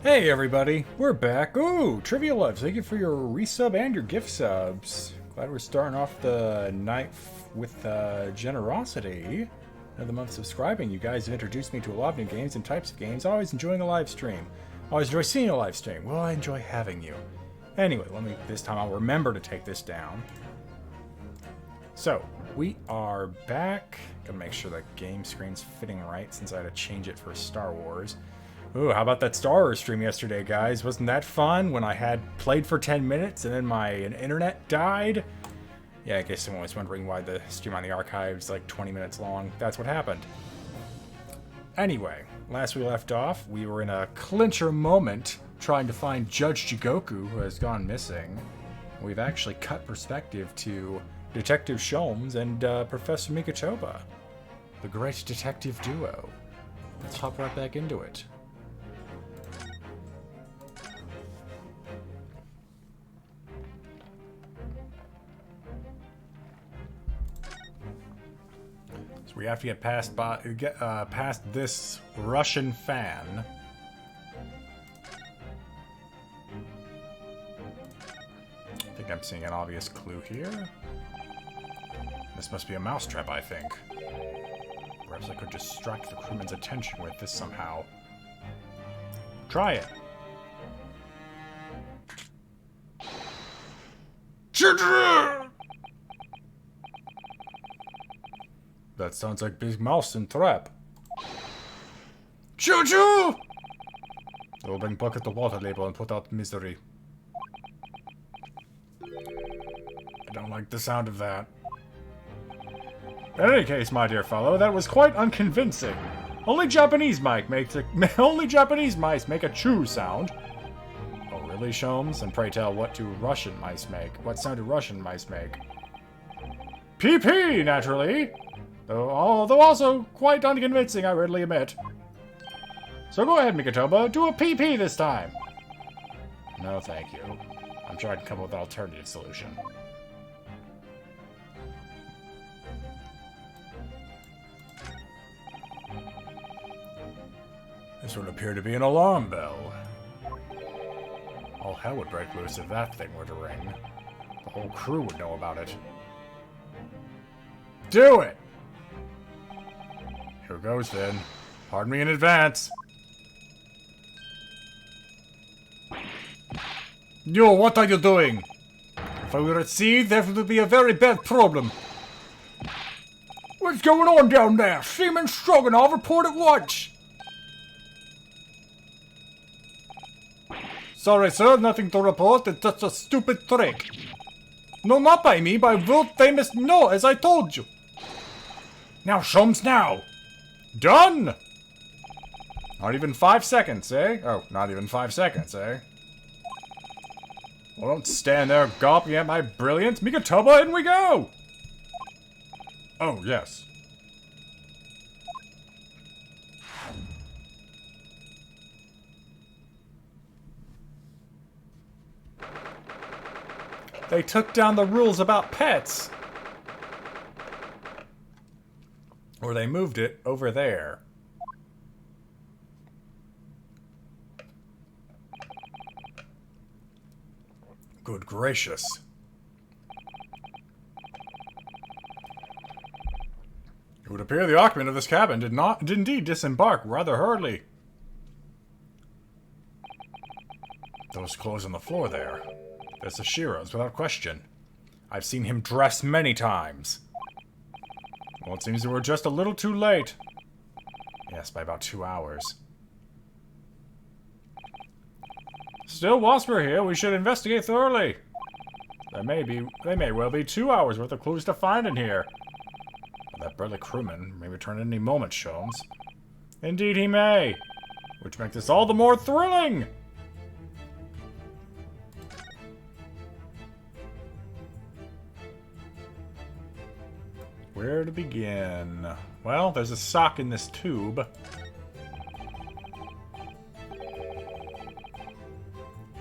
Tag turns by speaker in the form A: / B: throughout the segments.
A: Hey everybody, we're back. Ooh, Trivia Loves, thank you for your resub and your gift subs. Glad we're starting off the night with generosity. Another month subscribing. You guys have introduced me to a lot of new games and types of games. Always enjoying a live stream. Always enjoy seeing a live stream. Well, I enjoy having you. Anyway, this time I'll remember to take this down. So, we are back. Gotta make sure the game screen's fitting right since I had to change it for Star Wars. Ooh, how about that Star Wars stream yesterday, guys? Wasn't that fun when I had played for 10 minutes and then my internet died? Yeah, I guess someone was wondering why the stream on the archive's like 20 minutes long. That's what happened. Anyway, last we left off, we were in a clincher moment trying to find Judge Jigoku, who has gone missing. We've actually cut perspective to Detective Sholmes and Professor Mikotoba, the great detective duo. Let's hop right back into it. We have to get past this Russian fan. I think I'm seeing an obvious clue here. This must be a mousetrap, I think. Perhaps I could distract the crewman's attention with this somehow. Try it. That sounds like Big Mouse and Trap. Choo-choo! We'll bring Bucket the water label and put out misery. I don't like the sound of that. In any case, my dear fellow, that was quite unconvincing. Only Japanese mice make a choo sound. Oh, really, Sholmes? And pray tell, what do Russian mice make? What sound do Russian mice make? PP, naturally! Although also quite unconvincing, I readily admit. So go ahead, Mikotoba, do a PP this time! No, thank you. I'm trying to come up with an alternative solution. This would appear to be an alarm bell. All hell would break loose if that thing were to ring. The whole crew would know about it. Do it! Here goes then. Pardon me in advance. Yo, what are you doing? If I were at sea, that would be a very bad problem. What's going on down there? Seaman Stroganoff, report at once. Sorry, sir, nothing to report. It's just a stupid trick. No, not by me, by world famous No, as I told you. Now, Sholmes, now. Done! Not even 5 seconds, eh? Oh, not even 5 seconds, eh? Well, don't stand there gawping at my brilliance. Mikotoba, in we go! Oh, yes. They took down the rules about pets! Or they moved it over there. Good gracious. It would appear the occupant of this cabin did indeed disembark rather hurriedly. Those clothes on the floor there. There's Ashiro's without question. I've seen him dress many times. Well, it seems that we're just a little too late. Yes, by about 2 hours. Still, whilst we're here, we should investigate thoroughly. There may well be 2 hours worth of clues to find in here. That burly crewman may return at any moment, Sholmes. Indeed he may. Which makes this all the more thrilling! Where to begin? Well, there's a sock in this tube.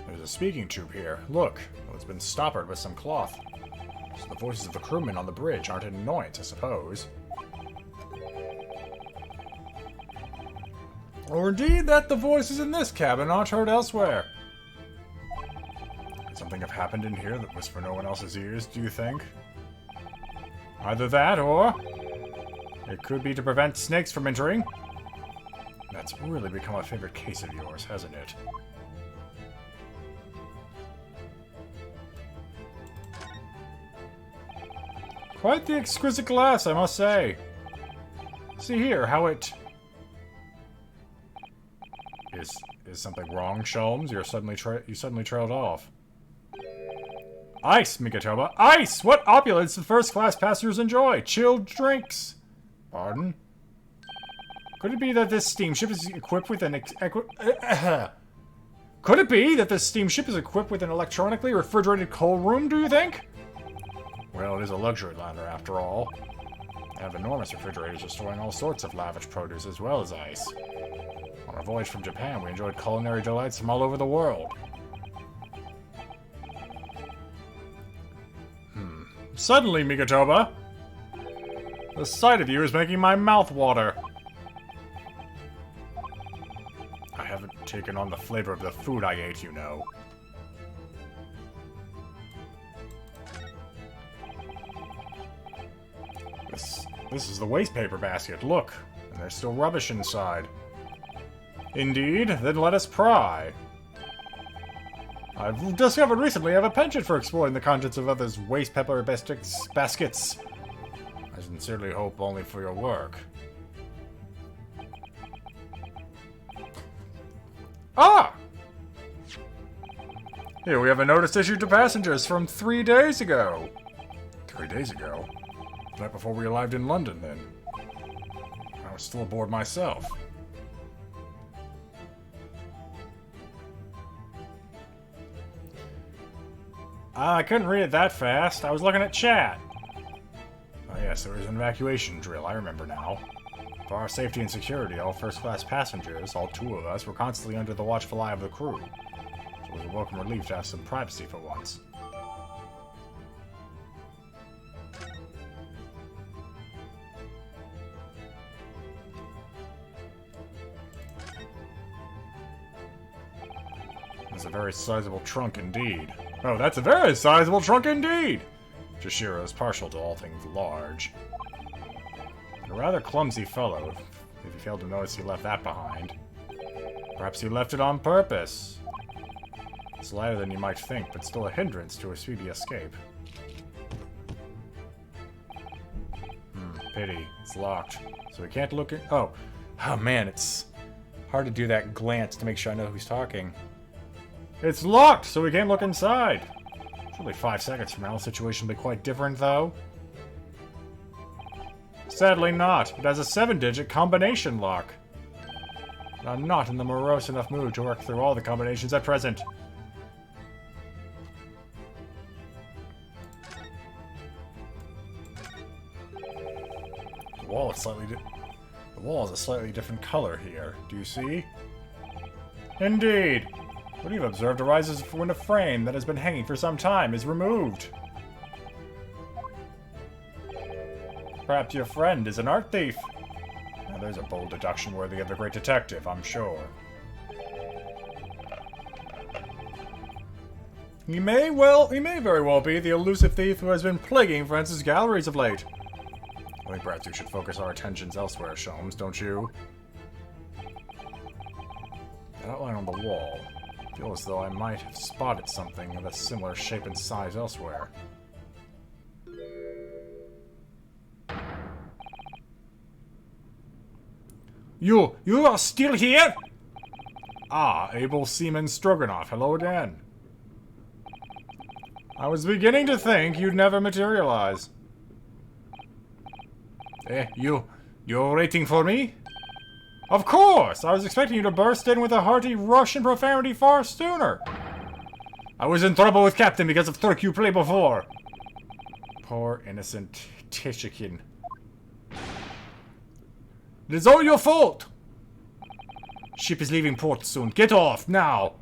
A: There's a speaking tube here. Look, it's been stoppered with some cloth. So the voices of the crewmen on the bridge aren't an annoyance, I suppose. Or indeed that the voices in this cabin aren't heard elsewhere. Could something have happened in here that was for no one else's ears, do you think? Either that, or... it could be to prevent snakes from entering. That's really become a favorite case of yours, hasn't it? Quite the exquisite glass, I must say. See here, how it... Is something wrong, Sholmes? You suddenly trailed off. Ice, Mikotoba! Ice! What opulence the first-class passengers enjoy! Chilled drinks! Pardon? Could it be that this steamship is equipped with an Could it be that this steamship is equipped with an electronically refrigerated cold room, do you think? Well, it is a luxury liner, after all. They have enormous refrigerators for storing all sorts of lavish produce as well as ice. On our voyage from Japan, we enjoyed culinary delights from all over the world. Suddenly, Mikotoba, the sight of you is making my mouth water. I haven't taken on the flavor of the food I ate, you know. This is the waste paper basket, look. And there's still rubbish inside. Indeed? Then let us pry. I've discovered recently I have a penchant for exploring the contents of others' waste paper baskets. I sincerely hope only for your work. Ah! Here we have a notice issued to passengers from 3 days ago. 3 days ago? The night before we arrived in London, then. I was still aboard myself. I couldn't read it that fast. I was looking at chat. Oh yes, there was an evacuation drill. I remember now. For our safety and security, all first-class passengers, all 2 of us, were constantly under the watchful eye of the crew. So it was a welcome relief to have some privacy for once. That's a very sizable trunk indeed. Oh, that's a very sizable trunk indeed! Jashiro is partial to all things large. A rather clumsy fellow, if you failed to notice he left that behind. Perhaps he left it on purpose. It's lighter than you might think, but still a hindrance to a speedy escape. Pity. It's locked. So we can't look at... Oh man, it's hard to do that glance to make sure I know who's talking. It's locked, so we can't look inside. It's only 5 seconds from now. The situation will be quite different, though. Sadly not. It has a 7-digit combination lock. And I'm not in the morose enough mood to work through all the combinations at present. The wall is a slightly different color here. Do you see? Indeed. What you've observed arises when a frame that has been hanging for some time is removed. Perhaps your friend is an art thief. Now there's a bold deduction worthy of the great detective, I'm sure. He may very well be the elusive thief who has been plaguing France's galleries of late. I think perhaps we should focus our attentions elsewhere, Sholmes, don't you? That outline on the wall. I feel as though I might have spotted something of a similar shape and size elsewhere. You are still here? Ah, able Seaman Stroganoff, hello again. I was beginning to think you'd never materialize. You're waiting for me? Of course! I was expecting you to burst in with a hearty Russian profanity far sooner. I was in trouble with Captain because of trick you played before. Poor innocent Tishikin. It is all your fault! Ship is leaving port soon. Get off, now!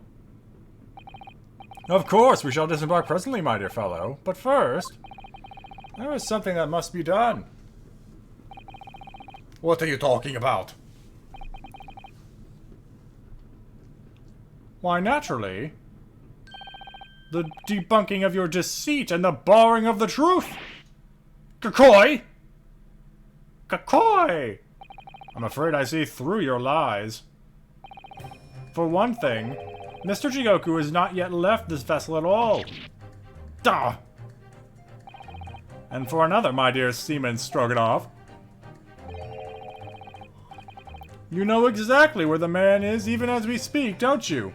A: Of course, we shall disembark presently, my dear fellow. But first, there is something that must be done. What are you talking about? Why, naturally. The debunking of your deceit and the barring of the truth! Kakoi! Kakoi! I'm afraid I see through your lies. For one thing, Mr. Jigoku has not yet left this vessel at all. Duh! And for another, my dear Seaman Stroganoff, you know exactly where the man is even as we speak, don't you?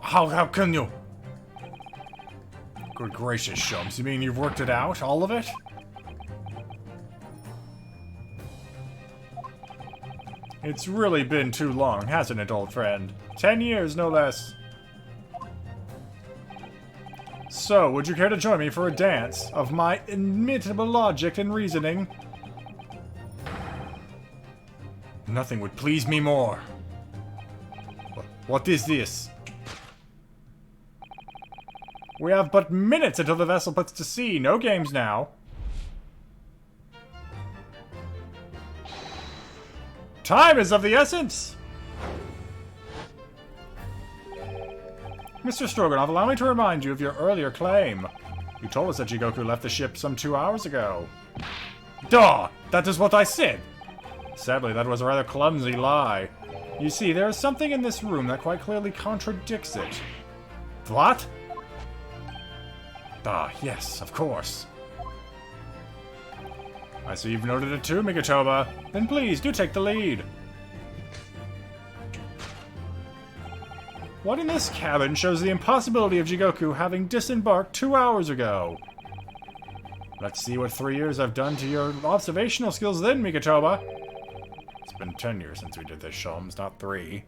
A: How can you? Good gracious, Sholmes, you mean you've worked it out, all of it? It's really been too long, hasn't it, old friend? 10 years, no less. So, would you care to join me for a dance of my inimitable logic and reasoning? Nothing would please me more. What is this? We have but minutes until the vessel puts to sea. No games now. Time is of the essence! Mr. Stroganoff, allow me to remind you of your earlier claim. You told us that Jigoku left the ship some 2 hours ago. Duh! That is what I said! Sadly, that was a rather clumsy lie. You see, there is something in this room that quite clearly contradicts it. What? Ah, yes, of course. I see you've noted it too, Mikotoba. Then please, do take the lead. What in this cabin shows the impossibility of Jigoku having disembarked 2 hours ago? Let's see what 3 years have done to your observational skills then, Mikotoba. It's been 10 years since we did this, Sholmes, not 3.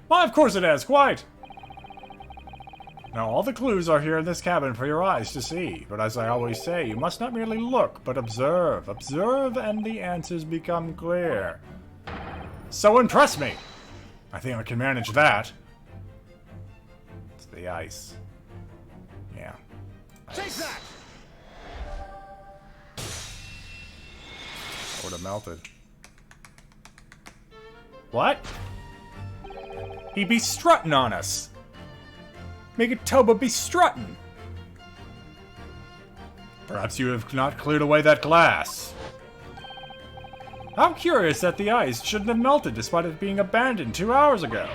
A: Why, of course it has, quite! Now, all the clues are here in this cabin for your eyes to see, but as I always say, you must not merely look, but observe. Observe, and the answers become clear. So impress me! I think I can manage that. It's the ice. Yeah.
B: Take that!
A: I would have melted. What? He be strutting on us! Mikotoba be strutting! Perhaps you have not cleared away that glass. How curious that the ice shouldn't have melted despite it being abandoned 2 hours ago.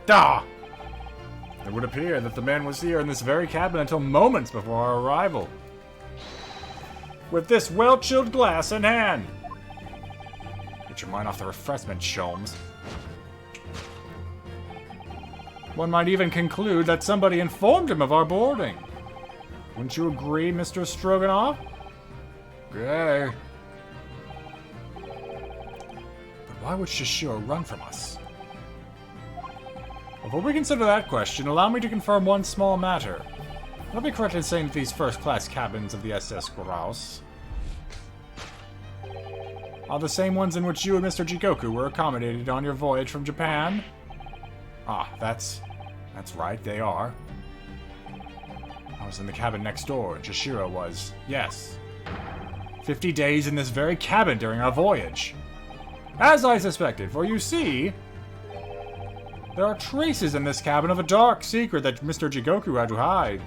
A: Duh! It would appear that the man was here in this very cabin until moments before our arrival. With this well-chilled glass in hand. Get your mind off the refreshment, Sholmes. One might even conclude that somebody informed him of our boarding. Wouldn't you agree, Mr. Stroganoff? Okay. But why would Shishiro run from us? Before we consider that question, allow me to confirm one small matter. Would I be correct in saying that these first-class cabins of the SS Grouse are the same ones in which you and Mr. Jigoku were accommodated on your voyage from Japan? Ah, that's right, they are. I was in the cabin next door, and Shishiro was, yes. 50 days in this very cabin during our voyage. As I suspected, for you see, there are traces in this cabin of a dark secret that Mr. Jigoku had to hide.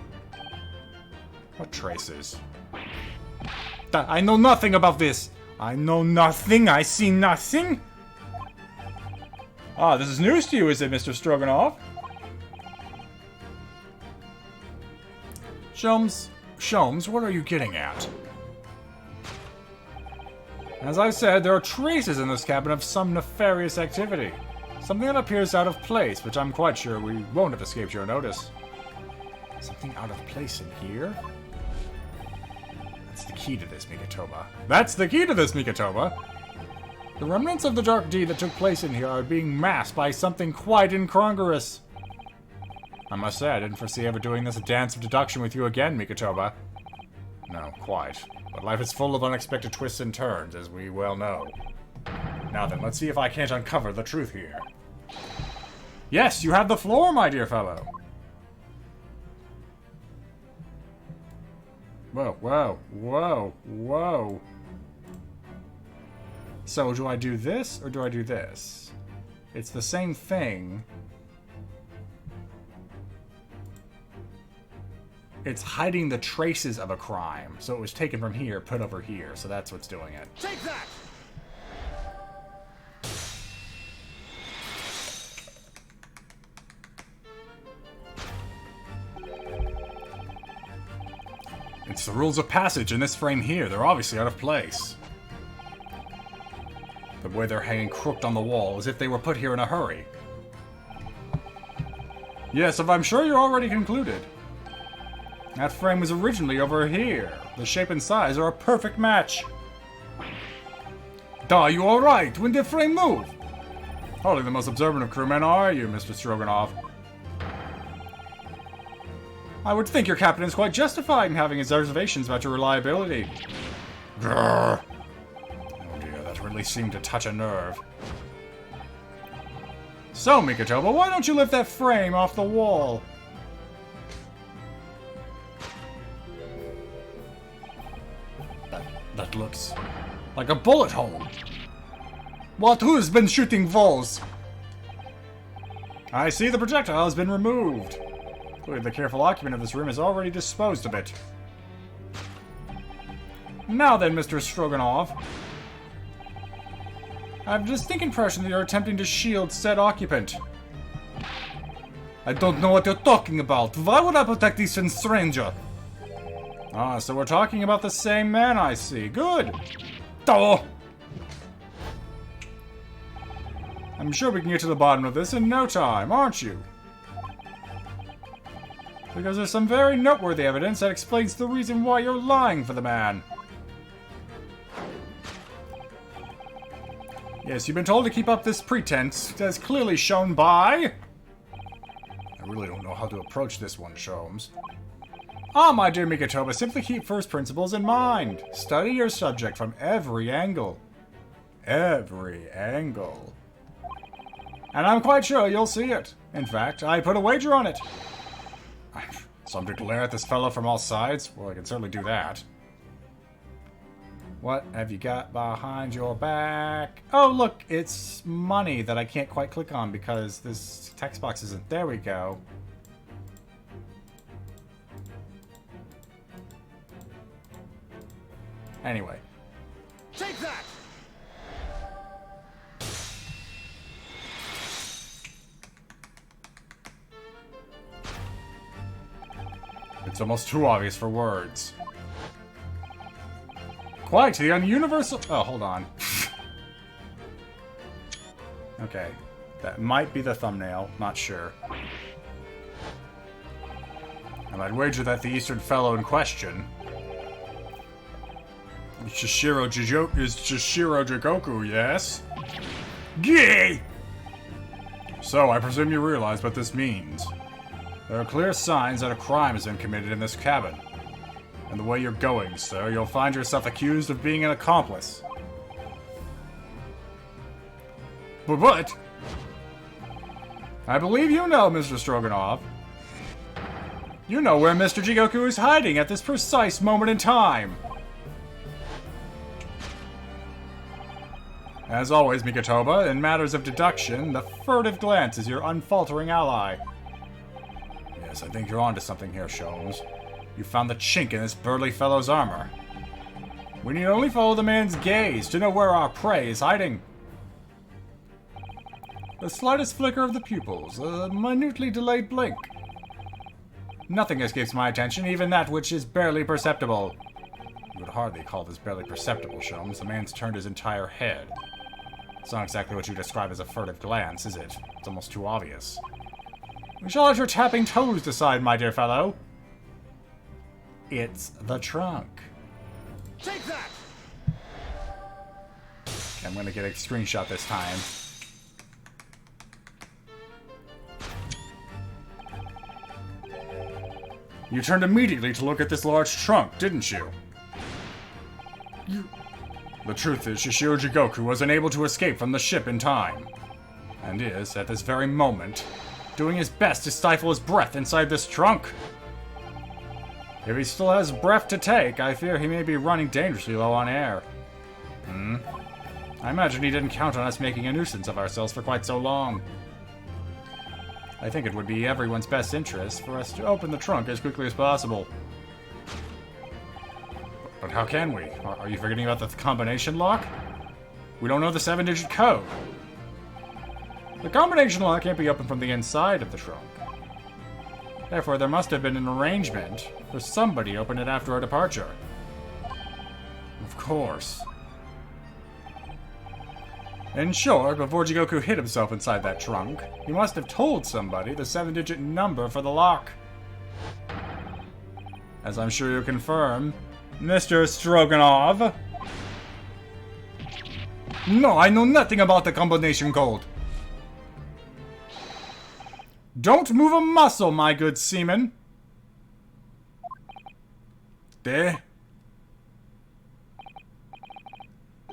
A: What traces? I know nothing about this. I know nothing. I see nothing. Ah, this is news to you, is it, Mr. Stroganoff? Sholmes, what are you getting at? As I said, there are traces in this cabin of some nefarious activity. Something that appears out of place, which I'm quite sure we won't have escaped your notice. Something out of place in here? That's the key to this, Mikotoba. That's the key to this, Mikotoba! The remnants of the dark deed that took place in here are being masked by something quite incongruous. I must say, I didn't foresee ever doing this dance of deduction with you again, Mikotoba. No, quite. But life is full of unexpected twists and turns, as we well know. Now then, let's see if I can't uncover the truth here. Yes, you have the floor, my dear fellow! Whoa, whoa, whoa, whoa. So do I do this or do I do this? It's the same thing. It's hiding the traces of a crime. So it was taken from here, put over here. So that's what's doing it.
B: Take that!
A: It's the rules of passage in this frame here. They're obviously out of place. The way they're hanging crooked on the wall, as if they were put here in a hurry. Yes, if I'm sure you're already concluded. That frame was originally over here. The shape and size are a perfect match. Are you alright? When did the frame move? Hardly the most observant of crewmen, are you, Mr. Stroganoff? I would think your captain is quite justified in having his reservations about your reliability. Grrr. Oh dear, that really seemed to touch a nerve. So, Mikotoba, why don't you lift that frame off the wall? That looks like a bullet hole. What? Who's been shooting walls? I see the projectile has been removed. Clearly, the careful occupant of this room has already disposed of it. Now then, Mr. Stroganoff. I have a distinct impression that you're attempting to shield said occupant. I don't know what you're talking about. Why would I protect this stranger? Ah, so we're talking about the same man, I see. Good. Oh! I'm sure we can get to the bottom of this in no time, aren't you? Because there's some very noteworthy evidence that explains the reason why you're lying for the man. Yes, you've been told to keep up this pretense, as clearly shown by... I really don't know how to approach this one, Sholmes. Ah, my dear Mikotoba, simply keep first principles in mind. Study your subject from every angle. Every angle. And I'm quite sure you'll see it. In fact, I put a wager on it. So I'm to glare at this fellow from all sides? Well, I can certainly do that. What have you got behind your back? Oh, look, it's money that I can't quite click on because this text box isn't. There we go. Anyway.
B: Take that!
A: It's almost too obvious for words. Quite the universal... Oh, hold on. Okay. That might be the thumbnail. Not sure. And I'd wager that the Eastern fellow in question... is Shishiro Jigoku, yes? Gay! So, I presume you realize what this means. There are clear signs that a crime has been committed in this cabin. And the way you're going, sir, you'll find yourself accused of being an accomplice. But what? I believe you know, Mr. Stroganoff. You know where Mr. Jigoku is hiding at this precise moment in time. As always, Mikotoba, in matters of deduction, the furtive glance is your unfaltering ally. Yes, I think you're onto something here, Sholmes. You found the chink in this burly fellow's armor. We need only follow the man's gaze to know where our prey is hiding. The slightest flicker of the pupils, a minutely delayed blink. Nothing escapes my attention, even that which is barely perceptible. You would hardly call this barely perceptible, Sholmes. The man's turned his entire head. It's not exactly what you describe as a furtive glance, is it? It's almost too obvious. We shall let your tapping toes decide, my dear fellow. It's the trunk.
B: Take that!
A: Okay, I'm gonna get a screenshot this time. You turned immediately to look at this large trunk, didn't you? The truth is, Shishiro Jigoku was unable to escape from the ship in time. And is, at this very moment, doing his best to stifle his breath inside this trunk. If he still has breath to take, I fear he may be running dangerously low on air. I imagine he didn't count on us making a nuisance of ourselves for quite so long. I think it would be everyone's best interest for us to open the trunk as quickly as possible. But how can we? Are you forgetting about the combination lock? We don't know the 7-digit code. The combination lock can't be opened from the inside of the trunk. Therefore, there must have been an arrangement for somebody to open it after our departure. Of course. In short, before Jigoku hid himself inside that trunk, he must have told somebody the 7-digit number for the lock. As I'm sure you confirm, Mr. Stroganov. No, I know nothing about the combination code. Don't move a muscle, my good seaman. There.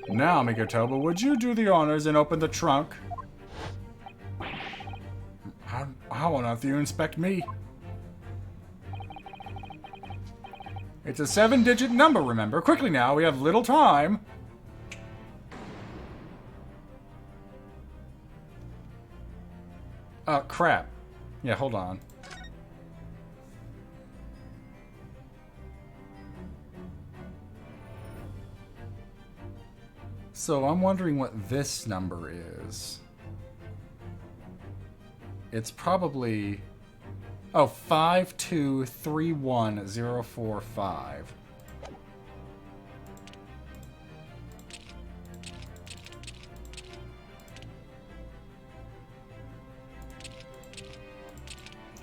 A: Now, Mikotoba, would you do the honors and open the trunk? How on earth do you inspect me? It's a 7-digit number, remember? Quickly now, we have little time. Crap. Yeah, hold on. So I'm wondering what this number is. It's probably... Oh, 5231045.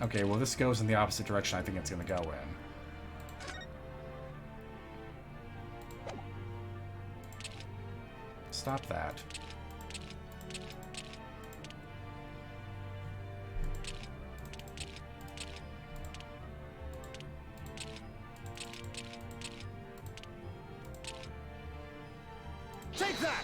A: Okay, well this goes in the opposite direction I think it's gonna go in. Stop that.
B: Take that!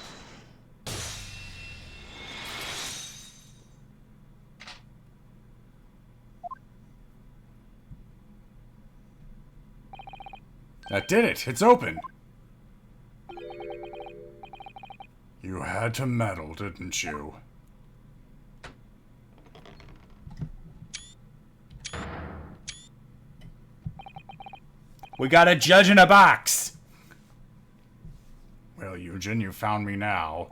A: That did it! It's open! You had to meddle, didn't you? We got a judge in a box! Well, Eugen, you found me now.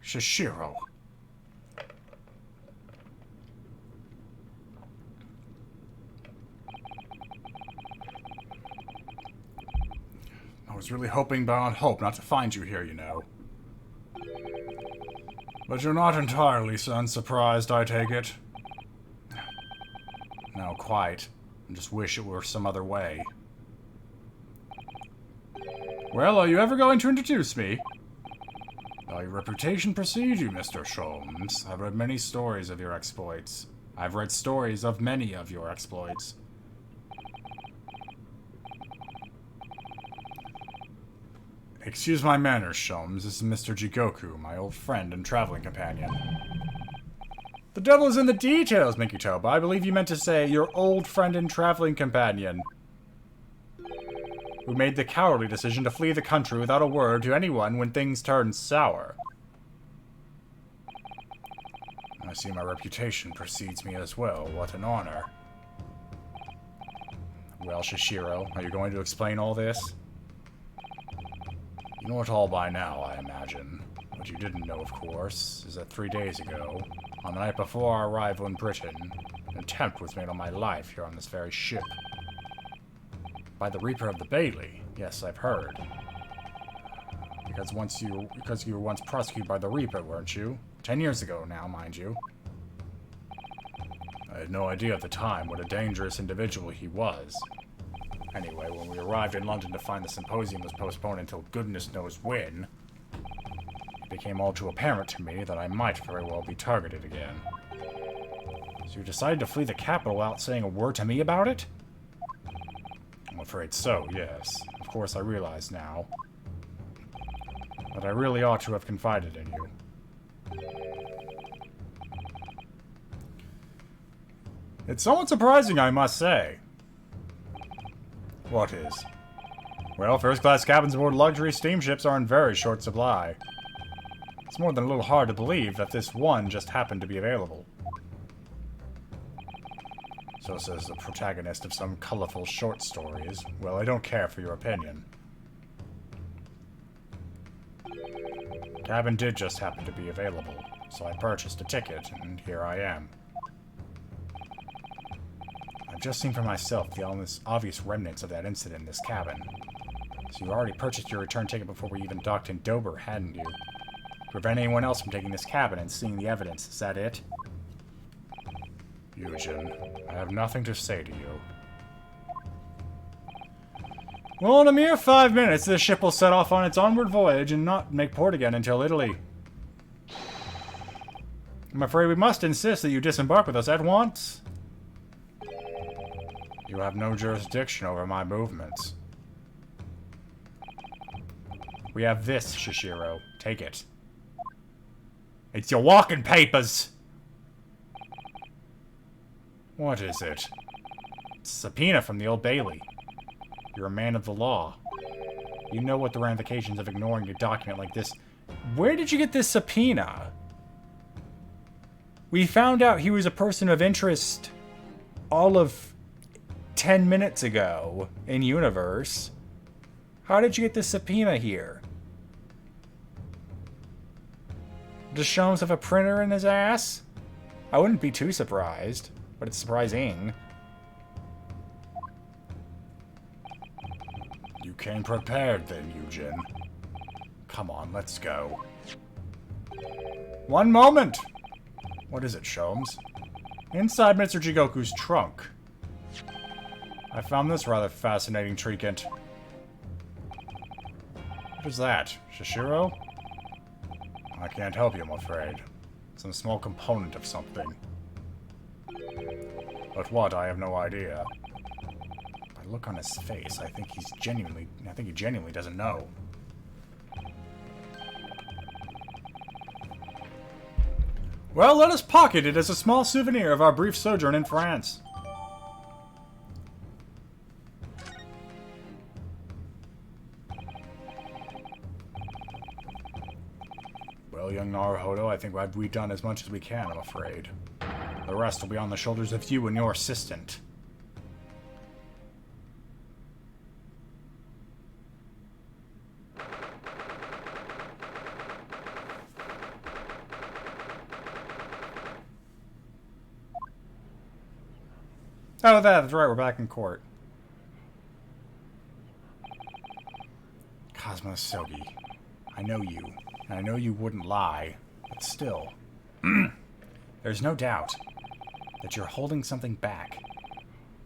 A: Shishiro. I was really hoping beyond hope not to find you here, you know. But you're not entirely unsurprised, I take it. No, quite. I just wish it were some other way. Well, are you ever going to introduce me? Your reputation precedes you, Mr. Sholmes. I've read many stories of your exploits. I've read stories of many of your exploits. Excuse my manners, Sholmes. This is Mr. Jigoku, my old friend and traveling companion. The devil is in the details, Mikotoba. I believe you meant to say your old friend and traveling companion, who made the cowardly decision to flee the country without a word to anyone when things turned sour. I see my reputation precedes me as well. What an honor. Well, Shishiro, are you going to explain all this? You know it all by now, I imagine. What you didn't know, of course, is that 3 days ago, on the night before our arrival in Britain, an attempt was made on my life here on this very ship. By the Reaper of the Bailey. Yes, I've heard. Because you were once prosecuted by the Reaper, weren't you? 10 years ago now, mind you. I had no idea at the time what a dangerous individual he was. Anyway, when we arrived in London to find the symposium was postponed until goodness knows when, it became all too apparent to me that I might very well be targeted again. So you decided to flee the capital without saying a word to me about it? I'm afraid so, yes. Of course I realize now. But I really ought to have confided in you. It's somewhat surprising, I must say. What is? Well, first-class cabins aboard luxury steamships are in very short supply. It's more than a little hard to believe that this one just happened to be available. So says the protagonist of some colorful short stories. Well, I don't care for your opinion. Cabin did just happen to be available, so I purchased a ticket, and here I am. I've just seen for myself the almost obvious remnants of that incident in this cabin. So you already purchased your return ticket before we even docked in Dover, hadn't you? To prevent anyone else from taking this cabin and seeing the evidence, is that it? Eugen, I have nothing to say to you. Well, in a mere 5 minutes, this ship will set off on its onward voyage and not make port again until Italy. I'm afraid we must insist that you disembark with us at once. You have no jurisdiction over my movements. We have this, Shishiro. Take it. It's your walking papers! What is it? It's a subpoena from the Old Bailey. You're a man of the law. You know what the ramifications of ignoring a document like this... Where did you get this subpoena? We found out he was a person of interest all of 10 minutes ago in Universe. How did you get this subpoena here? Does Sholmes have a printer in his ass? I wouldn't be too surprised, but it's surprising. You came prepared then, Eugen. Come on, let's go. One moment! What is it, Sholmes? Inside Mr. Jigoku's trunk. I found this rather fascinating trinket. What is that? Shishiro? I can't help you, I'm afraid. Some small component of something. But what, I have no idea. By the look on his face, I think he genuinely doesn't know. Well, let us pocket it as a small souvenir of our brief sojourn in France. Well, young Naruhodo, I think we've done as much as we can, I'm afraid. The rest will be on the shoulders of you and your assistant. Oh, that's right, we're back in court. Cosmo Sogi, I know you, and I know you wouldn't lie, but still. There's no doubt that you're holding something back.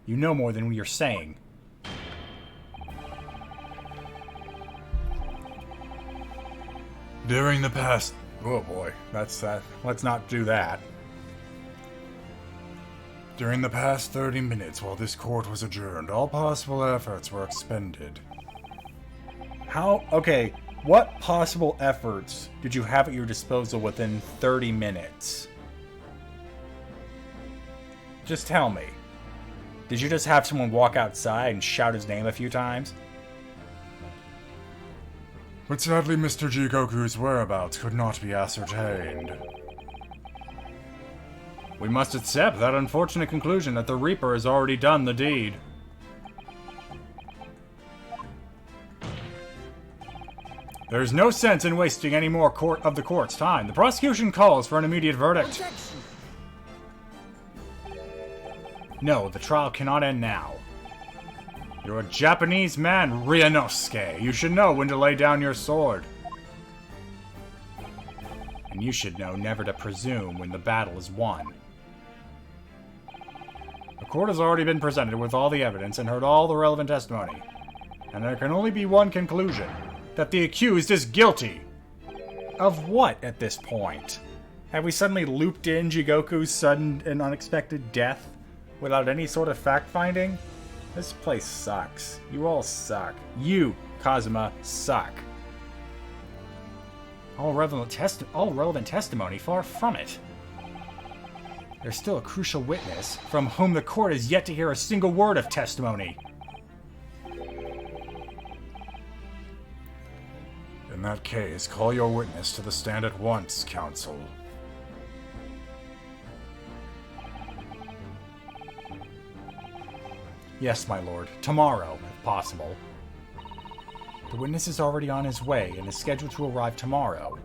A: You know more than you're saying. During the past... Oh boy, that's that. Let's not do that. During the past 30 minutes while this court was adjourned, all possible efforts were expended. How? Okay, what possible efforts did you have at your disposal within 30 minutes? Just tell me. Did you just have someone walk outside and shout his name a few times? But sadly, Mr. Jigoku's whereabouts could not be ascertained. We must accept that unfortunate conclusion that the Reaper has already done the deed. There is no sense in wasting any more of the court's time. The prosecution calls for an immediate verdict.
B: Objection.
A: No, the trial cannot end now. You're a Japanese man, Ryunosuke. You should know when to lay down your sword. And you should know never to presume when the battle is won. The court has already been presented with all the evidence and heard all the relevant testimony. And there can only be one conclusion. That the accused is guilty. Of what at this point? Have we suddenly looped in Jigoku's sudden and unexpected death without any sort of fact-finding? This place sucks. You all suck. You, Kazuma, suck. All relevant testimony, far from it. There's still a crucial witness from whom the court has yet to hear a single word of testimony. In that case, call your witness to the stand at once, counsel. Yes, my lord. Tomorrow, if possible. The witness is already on his way and is scheduled to arrive tomorrow.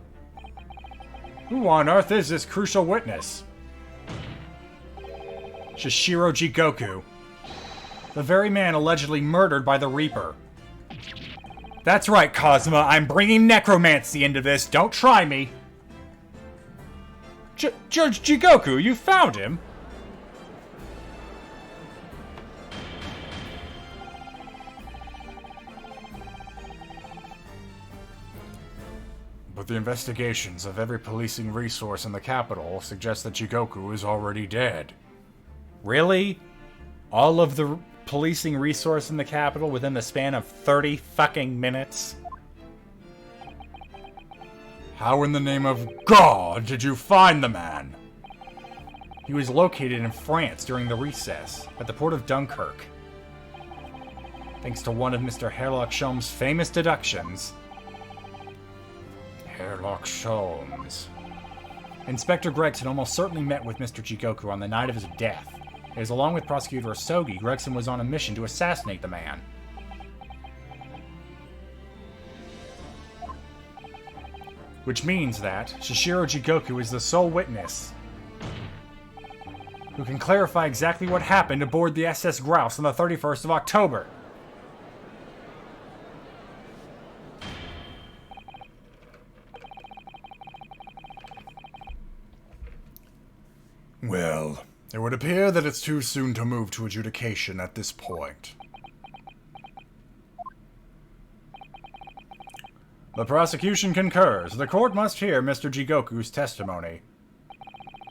A: Who on earth is this crucial witness? Shishiro Jigoku. The very man allegedly murdered by the Reaper. That's right, Kazuma. I'm bringing necromancy into this. Don't try me. Judge Jigoku, you found him? But the investigations of every policing resource in the capital suggest that Jigoku is already dead. Really? All of the policing resource in the capital within the span of 30 fucking minutes? How in the name of God did you find the man? He was located in France during the recess, at the port of Dunkirk. Thanks to one of Mr. Sherlock Sholmes' famous deductions. Sherlock Sholmes. Inspector Gregson almost certainly met with Mr. Jigoku on the night of his death. As along with Prosecutor Osogi, Gregson was on a mission to assassinate the man. Which means that Shishiro Jigoku is the sole witness who can clarify exactly what happened aboard the SS Grouse on the 31st of October. Well, it would appear that it's too soon to move to adjudication at this point. The prosecution concurs. The court must hear Mr. Jigoku's testimony.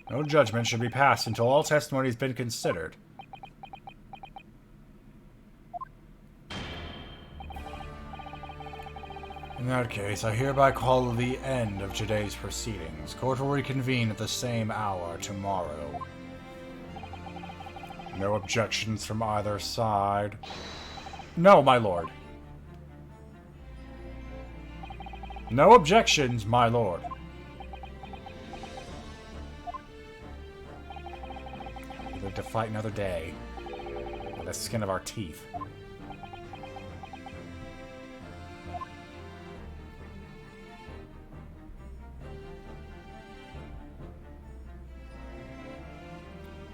A: No judgment should be passed until all testimony has been considered. In that case, I hereby call the end of today's proceedings. Court will reconvene at the same hour tomorrow. No objections from either side. No, my lord. No objections, my lord. We live to fight another day. With the skin of our teeth.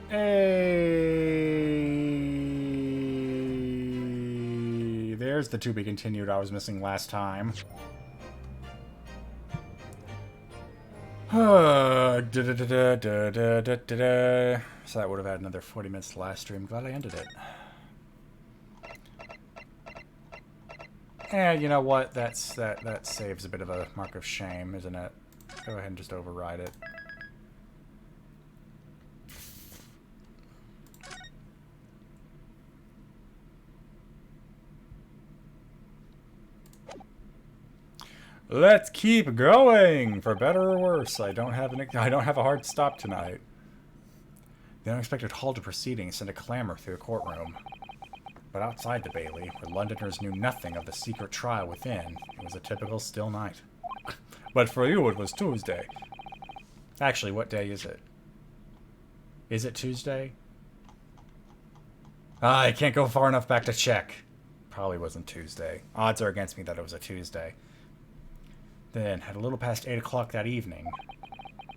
A: Hey, there's the to be continued I was missing last time. So that would have had another 40 minutes to last stream. Glad I ended it. And you know what? That saves a bit of a mark of shame, isn't it? Go ahead and just override it. Let's keep going, for better or worse. I don't have a hard stop tonight. The unexpected halt of proceedings sent a clamor through the courtroom. But outside the Bailey, where Londoners knew nothing of the secret trial within, it was a typical still night. But for you, it was Tuesday. Actually, what day is it? Is it Tuesday? I can't go far enough back to check. Probably wasn't Tuesday. Odds are against me that it was a Tuesday. Then, at a little past 8 o'clock that evening,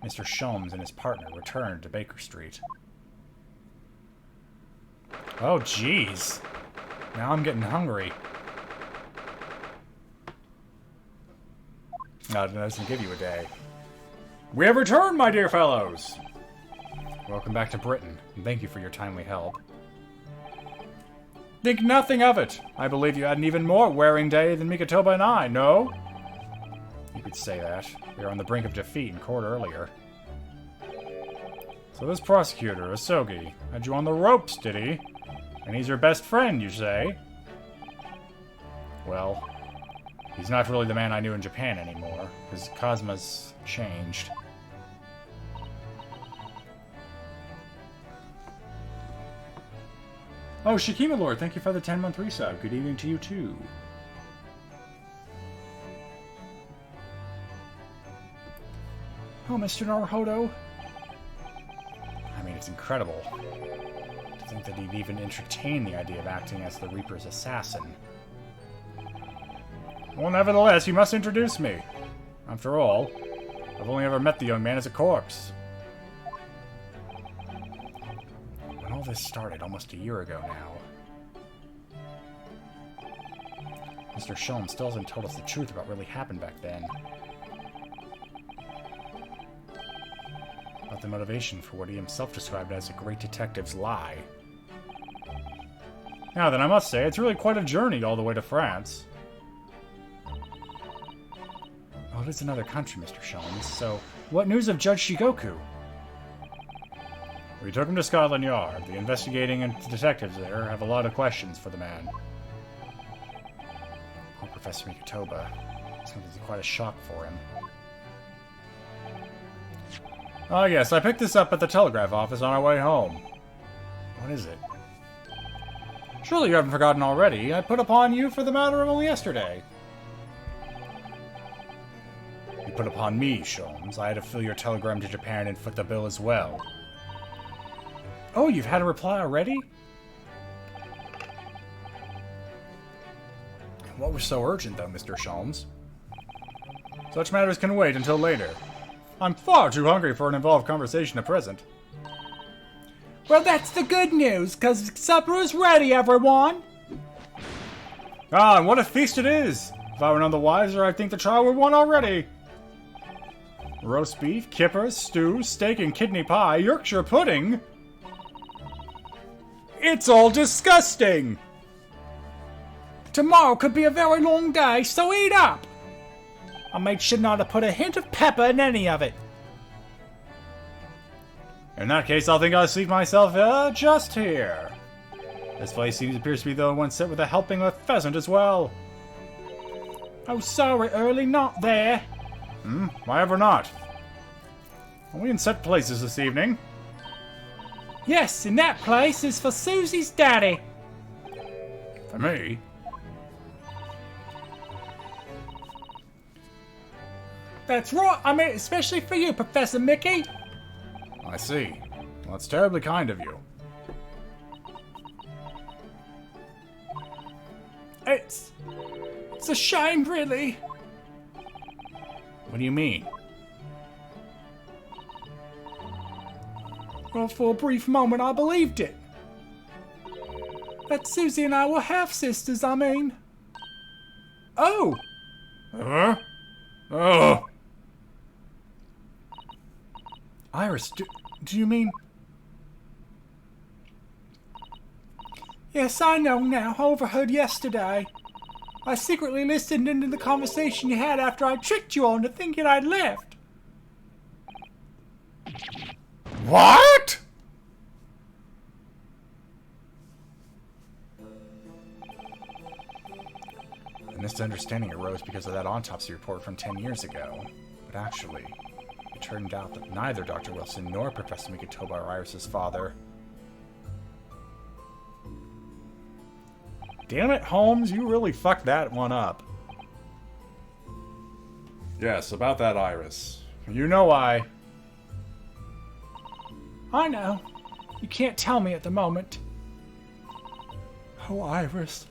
A: Mr. Sholmes and his partner returned to Baker Street. Oh, jeez. Now I'm getting hungry. No, it doesn't give you a day. We have returned, my dear fellows! Welcome back to Britain, and thank you for your timely help. Think nothing of it. I believe you had an even more wearing day than Mikotoba and I, no? You could say that. We were on the brink of defeat in court earlier. So this prosecutor, Osogi, had you on the ropes, did he? And he's your best friend, you say? Well, he's not really the man I knew in Japan anymore, because Kazuma's changed. Oh, Shikima Lord, thank you for the 10-month resub. Good evening to you, too. Oh, Mr. Naruhodo. I mean, it's incredible to think that he'd even entertain the idea of acting as the Reaper's assassin. Well, nevertheless, you must introduce me. After all, I've only ever met the young man as a corpse. When all this started almost a year ago now, Mr. Sholmes still hasn't told us the truth about what really happened back then. About the motivation for what he himself described as a great detective's lie. Now then, I must say, it's really quite a journey all the way to France. Well, it is another country, Mr. Sholmes, so what news of Judge Shigoku? We took him to Scotland Yard. The investigating and detectives there have a lot of questions for the man. Poor Professor Mikotoba. It's going to be quite a shock for him. Ah, yes, I picked this up at the telegraph office on our way home. What is it? Surely you haven't forgotten already. I put upon you for the matter of only yesterday. You put upon me, Sholmes. I had to fill your telegram to Japan and foot the bill as well. Oh, you've had a reply already? What was so urgent, though, Mr. Sholmes? Such matters can wait until later. I'm far too hungry for an involved conversation at present. Well, that's the good news, because supper is ready, everyone! Ah, and what a feast it is! If I were none the wiser, I'd think the trial were won already. Roast beef, kippers, stew, steak and kidney pie, Yorkshire pudding. It's all disgusting! Tomorrow could be a very long day, so eat up! I made sure not to put a hint of pepper in any of it. In that case, I'll think I'll seat myself just here. This place appears to be the only one set with a helping of pheasant as well. Oh, sorry, Early, not there. Why ever not? Are we in set places this evening? Yes, and that place is for Susie's daddy. For me? That's right, I mean, especially for you, Professor Mickey. I see. Well, that's terribly kind of you. It's a shame, really. What do you mean? Well, for a brief moment, I believed it. That Susie and I were half-sisters, I mean. Oh! Huh? Oh! Iris, do you mean... Yes, I know now. I overheard yesterday. I secretly listened into the conversation you had after I tricked you into thinking I'd left. What?! A misunderstanding arose because of that autopsy report from 10 years ago. But actually, it turned out that neither Dr. Wilson nor Professor Mikotoba are Iris' father. Damn it, Holmes, you really fucked that one up. Yes, about that Iris. You know why. I know. You can't tell me at the moment. Oh, Iris.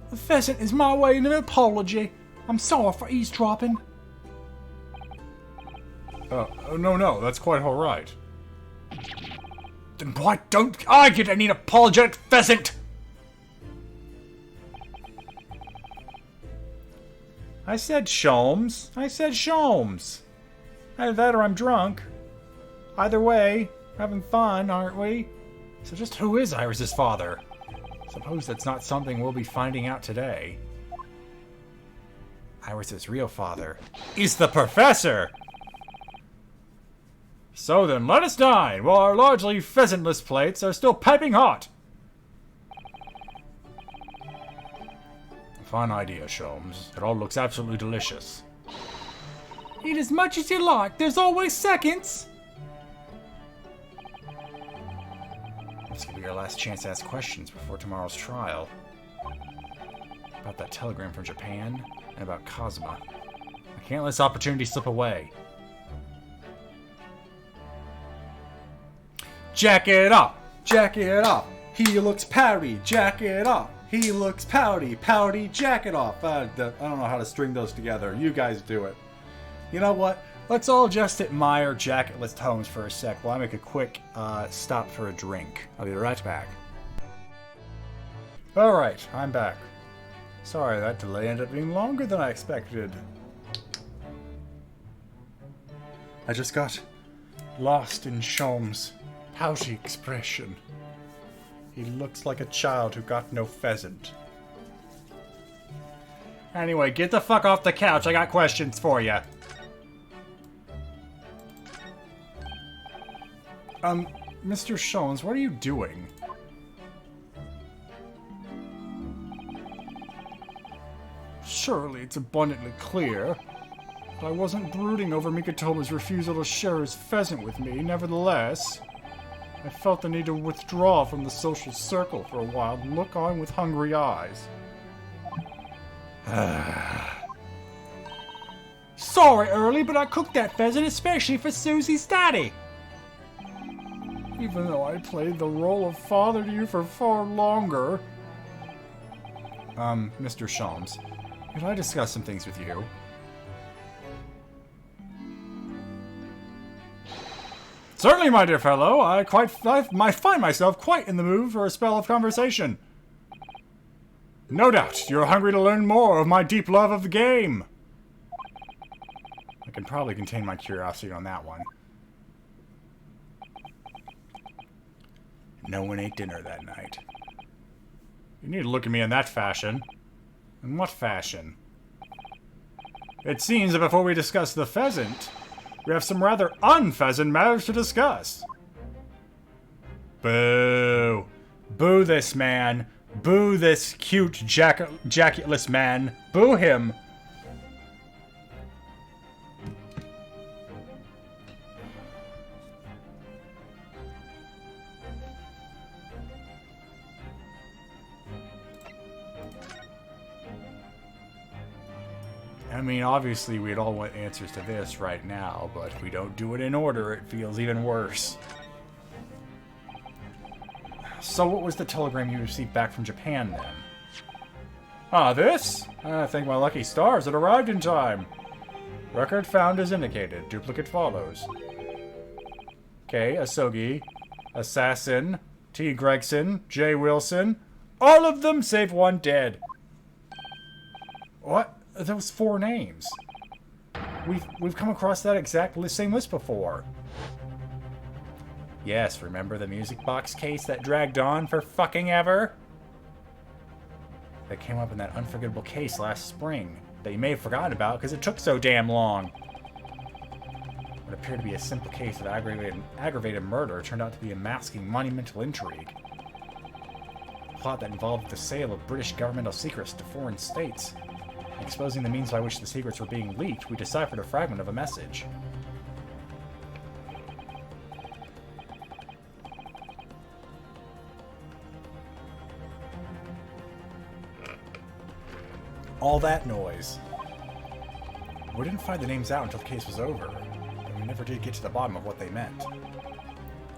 A: The pheasant is my way of an apology. I'm sorry for eavesdropping. No, that's quite alright. Then why don't I get any apologetic pheasant? I said Sholmes. Either that or I'm drunk. Either way, having fun, aren't we? So just who is Iris' father? Suppose that's not something we'll be finding out today. Iris' real father is the professor! So then, let us dine, while our largely pheasantless plates are still piping hot! A fine idea, Sholmes. It all looks absolutely delicious. Eat as much as you like, there's always seconds! This could be our last chance to ask questions before tomorrow's trial. About that telegram from Japan, and about Kazuma. I can't let this opportunity slip away. Jack it up!
C: Jack it off. He looks pouty. Jack it off. He looks pouty. Pouty. Jack it off. I don't know how to string those together. You guys do it.
A: You know what? Let's all just admire jacketless Holmes for a sec while I make a quick stop for a drink. I'll be right back. Alright, I'm back. Sorry, that delay ended up being longer than I expected. I just got lost in Sholmes' pouty expression. He looks like a child who got no pheasant. Anyway, get the fuck off the couch. I got questions for you. Mr. Sholmes, what are you doing? Surely it's abundantly clear. But I wasn't brooding over Mikotoba's refusal to share his pheasant with me. Nevertheless, I felt the need to withdraw from the social circle for a while and look on with hungry eyes. Sorry, Early, but I cooked that pheasant especially for Susie's daddy. Even though I played the role of father to you for far longer. Mr. Sholmes, could I discuss some things with you? Certainly, my dear fellow. I find myself quite in the mood for a spell of conversation. No doubt, you're hungry to learn more of my deep love of the game. I can probably contain my curiosity on that one. No one ate dinner that night. You need to look at me in that fashion. In what fashion? It seems that before we discuss the pheasant, we have some rather unpheasant matters to discuss. Boo. Boo this man. Boo this cute jacketless man. Boo him. I mean, obviously we'd all want answers to this right now, but if we don't do it in order, it feels even worse. So what was the telegram you received back from Japan, then? Ah, this? I thank my lucky stars it arrived in time. Record found as indicated. Duplicate follows. K. Asogi. Assassin. T. Gregson. J. Wilson. All of them save one dead. What? Those 4 names. We've come across that exact same list before. Yes, remember the music box case that dragged on for fucking ever? That came up in that unforgettable case last spring that you may have forgotten about because it took so damn long. What appeared to be a simple case of aggravated murder turned out to be a masking monumental intrigue. A plot that involved the sale of British governmental secrets to foreign states. Exposing the means by which the secrets were being leaked, we deciphered a fragment of a message. All that noise. We didn't find the names out until the case was over, and we never did get to the bottom of what they meant.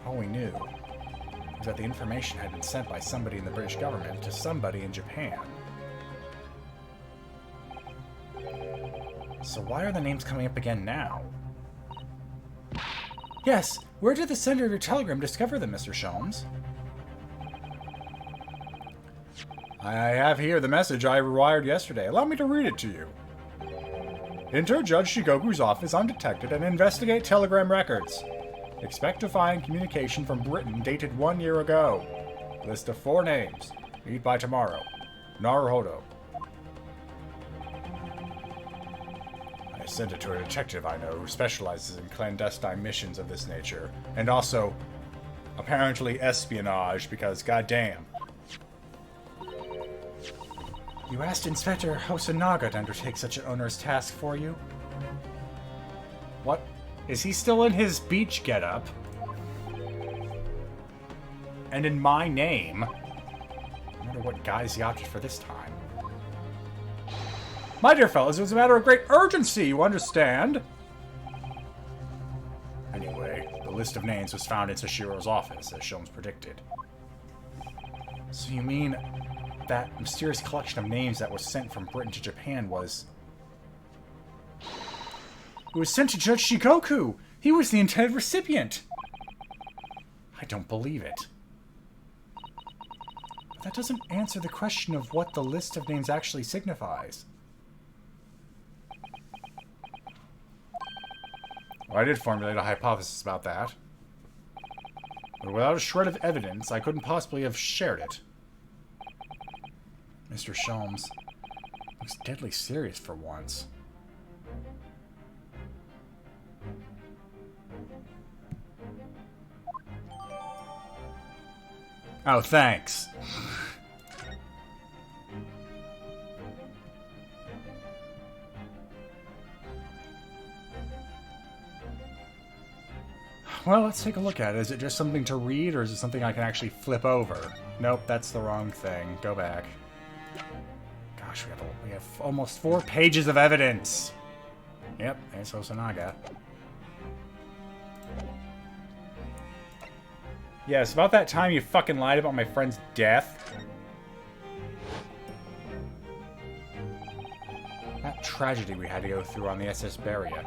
A: All we knew was that the information had been sent by somebody in the British government to somebody in Japan. So why are the names coming up again now? Yes, where did the sender of your telegram discover them, Mr. Sholmes? I have here the message I wired yesterday. Allow me to read it to you. Enter Judge Shigoku's office undetected and investigate telegram records. Expect to find communication from Britain dated 1 year ago. List of 4 names. Meet by tomorrow. Naruhodo. I sent it to a detective I know who specializes in clandestine missions of this nature. And also, apparently espionage, because goddamn. You asked Inspector Hosonaga to undertake such an onerous task for you? What? Is he still in his beach getup? and in my name. I wonder what guise he opted for this time. My dear fellows, it was a matter of great urgency, you understand? Anyway, the list of names was found in Sashiro's office, as Sholmes predicted. So you mean that mysterious collection of names that was sent from Britain to Japan was... It was sent to Judge Shikoku! He was the intended recipient! I don't believe it. But that doesn't answer the question of what the list of names actually signifies. Well, I did formulate a hypothesis about that. But without a shred of evidence, I couldn't possibly have shared it. Mr. Sholmes looks deadly serious for once. Oh, thanks. Well, let's take a look at it. Is it just something to read, or is it something I can actually flip over? Nope, that's the wrong thing. Go back. Gosh, we have almost 4 pages of evidence. Yep, there's Hosonaga. Yes, about that time you fucking lied about my friend's death. That tragedy we had to go through on the SS Beria.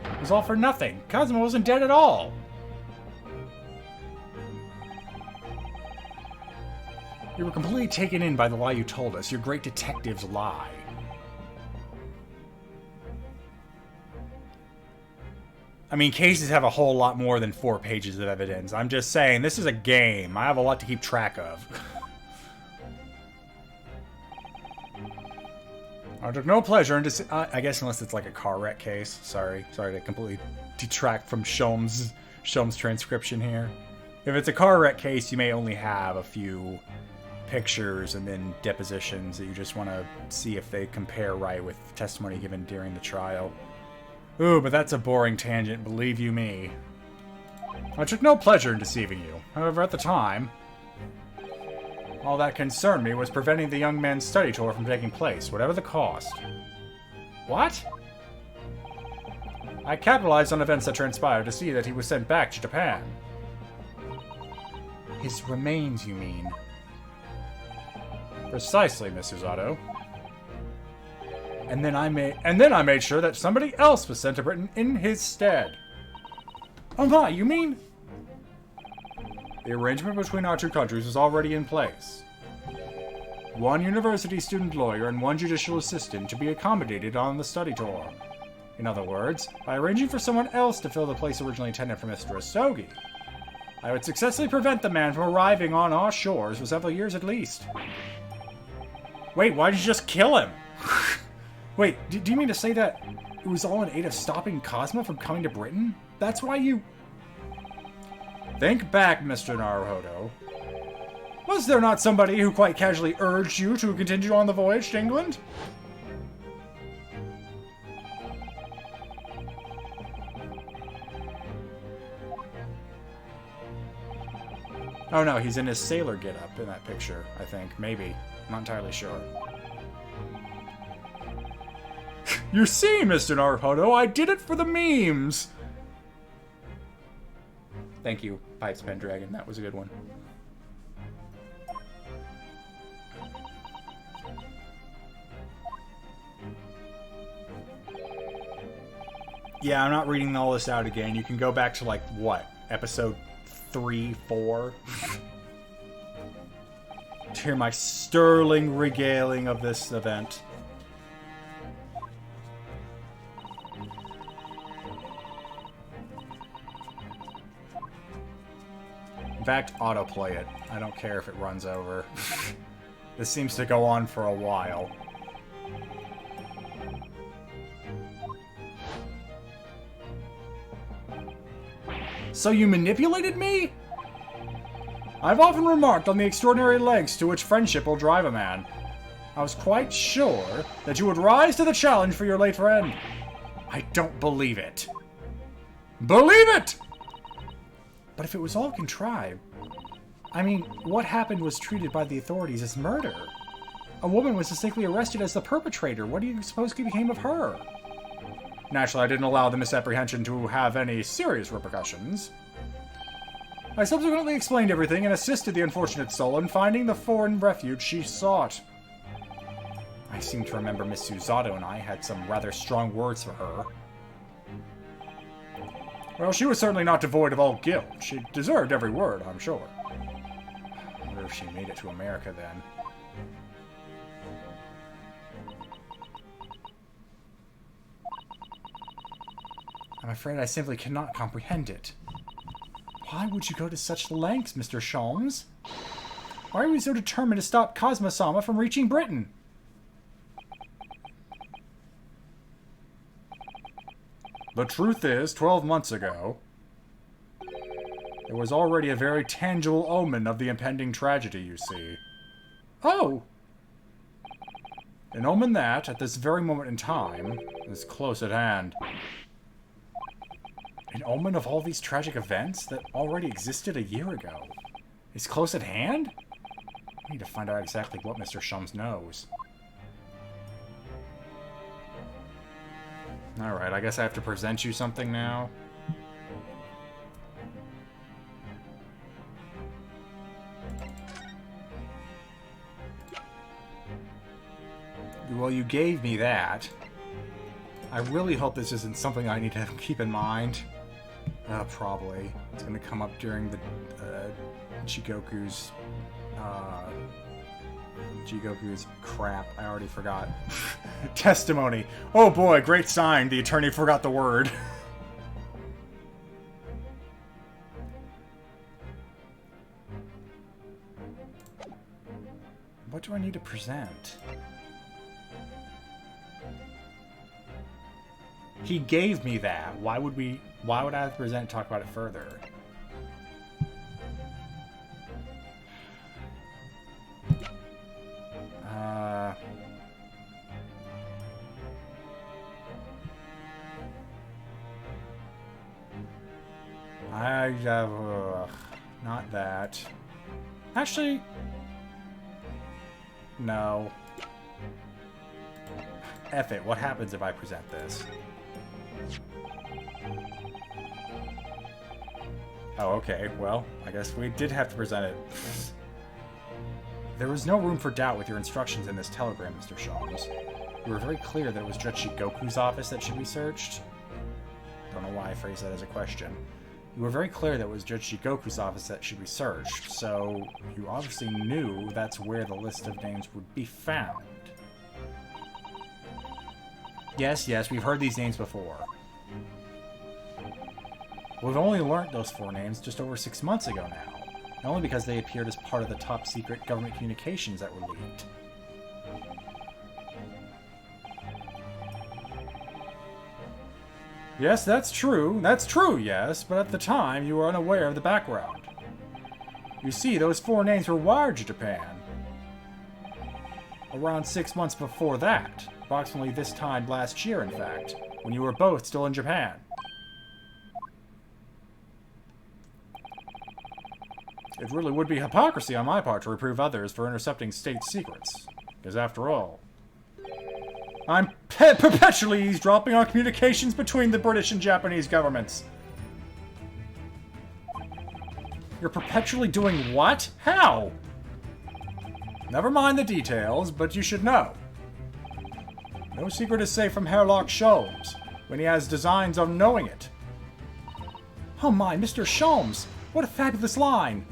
A: It was all for nothing. Kazuma wasn't dead at all. You were completely taken in by the lie you told us. Your great detective's lie. I mean, cases have a whole lot more than 4 pages of evidence. I'm just saying, this is a game. I have a lot to keep track of. I took no pleasure in I guess unless it's like a car wreck case. Sorry to completely detract from Sholmes' transcription here. If it's a car wreck case, you may only have a few pictures and then depositions that you just want to see if they compare right with testimony given during the trial. Ooh, but that's a boring tangent, believe you me. I took no pleasure in deceiving you. However, at the time, all that concerned me was preventing the young man's study tour from taking place, whatever the cost. What? I capitalized on events that transpired to see that he was sent back to Japan. His remains, you mean? Precisely, Miss Usato. And then I made sure that somebody else was sent to Britain in his stead. Oh my, you mean? The arrangement between our 2 countries was already in place. 1 university student lawyer and 1 judicial assistant to be accommodated on the study tour. In other words, by arranging for someone else to fill the place originally intended for Mr. Asogi, I would successfully prevent the man from arriving on our shores for several years at least. Wait, why did you just kill him? Wait, do you mean to say that it was all in aid of stopping Cosmo from coming to Britain? That's why you... Think back, Mr. Naruhodo. Was there not somebody who quite casually urged you to continue on the voyage to England? Oh no, he's in his sailor getup in that picture, I think. Maybe. I'm not entirely sure. You see, Mr. Naruhodo, I did it for the memes! Thank you, Pipes Pendragon. That was a good one. Yeah, I'm not reading all this out again. You can go back to, like, what? Episode 3, 4? To hear my sterling regaling of this event. In fact, autoplay it. I don't care if it runs over. This seems to go on for a while. So you manipulated me? I've often remarked on the extraordinary lengths to which friendship will drive a man. I was quite sure that you would rise to the challenge for your late friend. I don't believe it. Believe it! But if it was all contrived, I mean, what happened was treated by the authorities as murder. A woman was distinctly arrested as the perpetrator. What do you suppose became of her? Naturally, I didn't allow the misapprehension to have any serious repercussions. I subsequently explained everything and assisted the unfortunate soul in finding the foreign refuge she sought. I seem to remember Miss Suzato and I had some rather strong words for her. Well, she was certainly not devoid of all guilt. She deserved every word, I'm sure. I wonder if she made it to America then. I'm afraid I simply cannot comprehend it. Why would you go to such lengths, Mr. Sholmes? Why are we so determined to stop Cosmo-sama from reaching Britain?
C: The truth is, 12 months ago, there was already a very tangible omen of the impending tragedy, you see.
A: Oh!
C: An omen that, at this very moment in time, is close at hand.
A: An omen of all these tragic events that already existed a year ago is close at hand? I need to find out exactly what Mr. Sholmes knows.
C: Alright, I guess I have to present you something now.
A: Well, you gave me that. I really hope this isn't something I need to keep in mind. Probably. It's going to come up during the Jigoku's crap. I already forgot. Testimony. Oh boy, great sign. The attorney forgot the word. What do I need to present? He gave me that. Why would I have to present and talk about it further? Not that. Actually, no. F it. What happens if I present this? Oh, okay. Well, I guess we did have to present it. There was no room for doubt with your instructions in this telegram, Mr. Sholmes. You were very clear that it was Judge Shigoku's office that should be searched. Don't know why I phrased that as a question. You were very clear that it was Judge Shigoku's office that should be searched, so you obviously knew that's where the list of names would be found. Yes, we've heard these names before. We've only learnt those 4 names just over 6 months ago now, only because they appeared as part of the top-secret government communications that were leaked. Yes, that's true. That's true, yes, but at the time, you were unaware of the background. You see, those 4 names were wired to Japan. Around 6 months before that. Approximately this time last year, in fact, when you were both still in Japan. It really would be hypocrisy on my part to reprove others for intercepting state secrets. Because after all, I'm perpetually eavesdropping on communications between the British and Japanese governments. You're perpetually doing what? How? Never mind the details, but you should know. No secret is safe from Herlock Sholmes, when he has designs on knowing it. Oh my, Mr. Sholmes! What a fabulous line!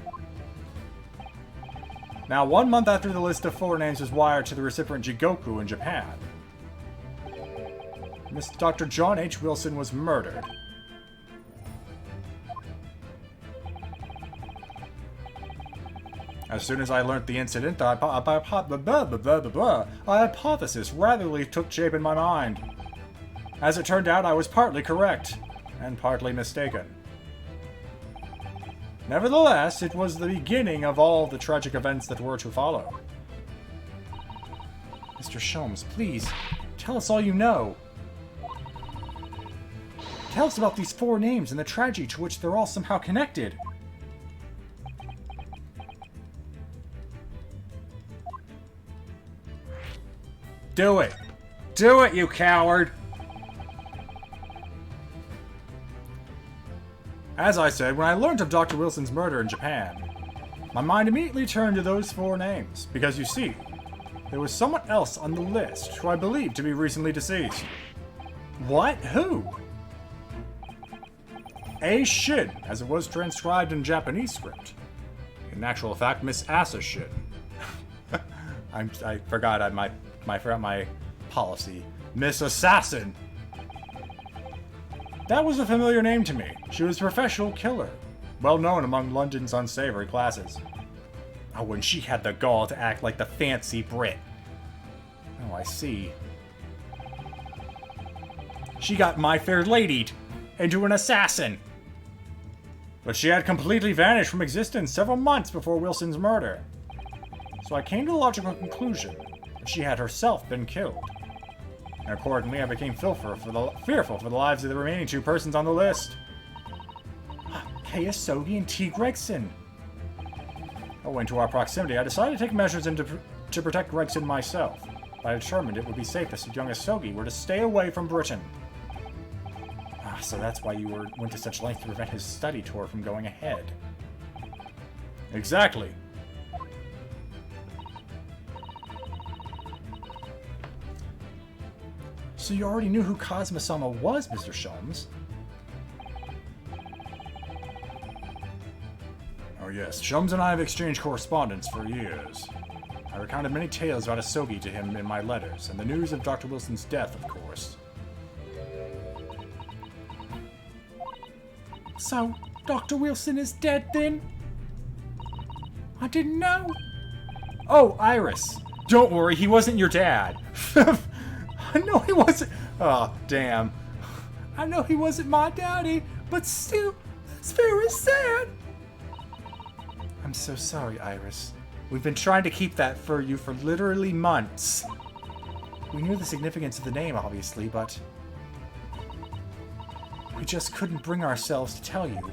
A: Now, 1 month after the list of 4 names was wired to the recipient Jigoku in Japan, Dr. John H. Wilson was murdered. As soon as I learnt the incident, a hypothesis rapidly took shape in my mind. As it turned out, I was partly correct, and partly mistaken. Nevertheless, it was the beginning of all the tragic events that were to follow. Mr. Sholmes, please, tell us all you know. Tell us about these 4 names and the tragedy to which they're all somehow connected. Do it! Do it, you coward! As I said, when I learned of Dr. Wilson's murder in Japan, my mind immediately turned to those 4 names, because you see, there was someone else on the list who I believe to be recently deceased. What? Who? A Shin, as it was transcribed in Japanese script. In actual fact, Miss Asa Shin. I forgot my policy. Miss Assassin. That was a familiar name to me. She was a professional killer, well known among London's unsavory classes. Oh, and she had the gall to act like the fancy Brit. Oh, I see. She got My Fair Lady'd into an assassin. But she had completely vanished from existence several months before Wilson's murder. So I came to the logical conclusion that she had herself been killed. And accordingly, I became fearful for the lives of the remaining 2 persons on the list. Kaya Sogi and T. Gregson. Owing to our proximity, I decided to take measures to protect Gregson myself. I determined it would be safest if young Sogi were to stay away from Britain. So that's why you went to such lengths to prevent his study tour from going ahead. Exactly. So you already knew who Kazuma-sama was, Mr. Sholmes? Oh yes, Sholmes and I have exchanged correspondence for years. I recounted many tales about Asogi to him in my letters, and the news of Dr. Wilson's death, of course. So, Dr. Wilson is dead then? I didn't know. Oh, Iris. Don't worry, he wasn't your dad. I know he wasn't. Oh, damn. I know he wasn't my daddy, but still, that's very sad. I'm so sorry, Iris. We've been trying to keep that for you for literally months. We knew the significance of the name, obviously, but we just couldn't bring ourselves to tell you.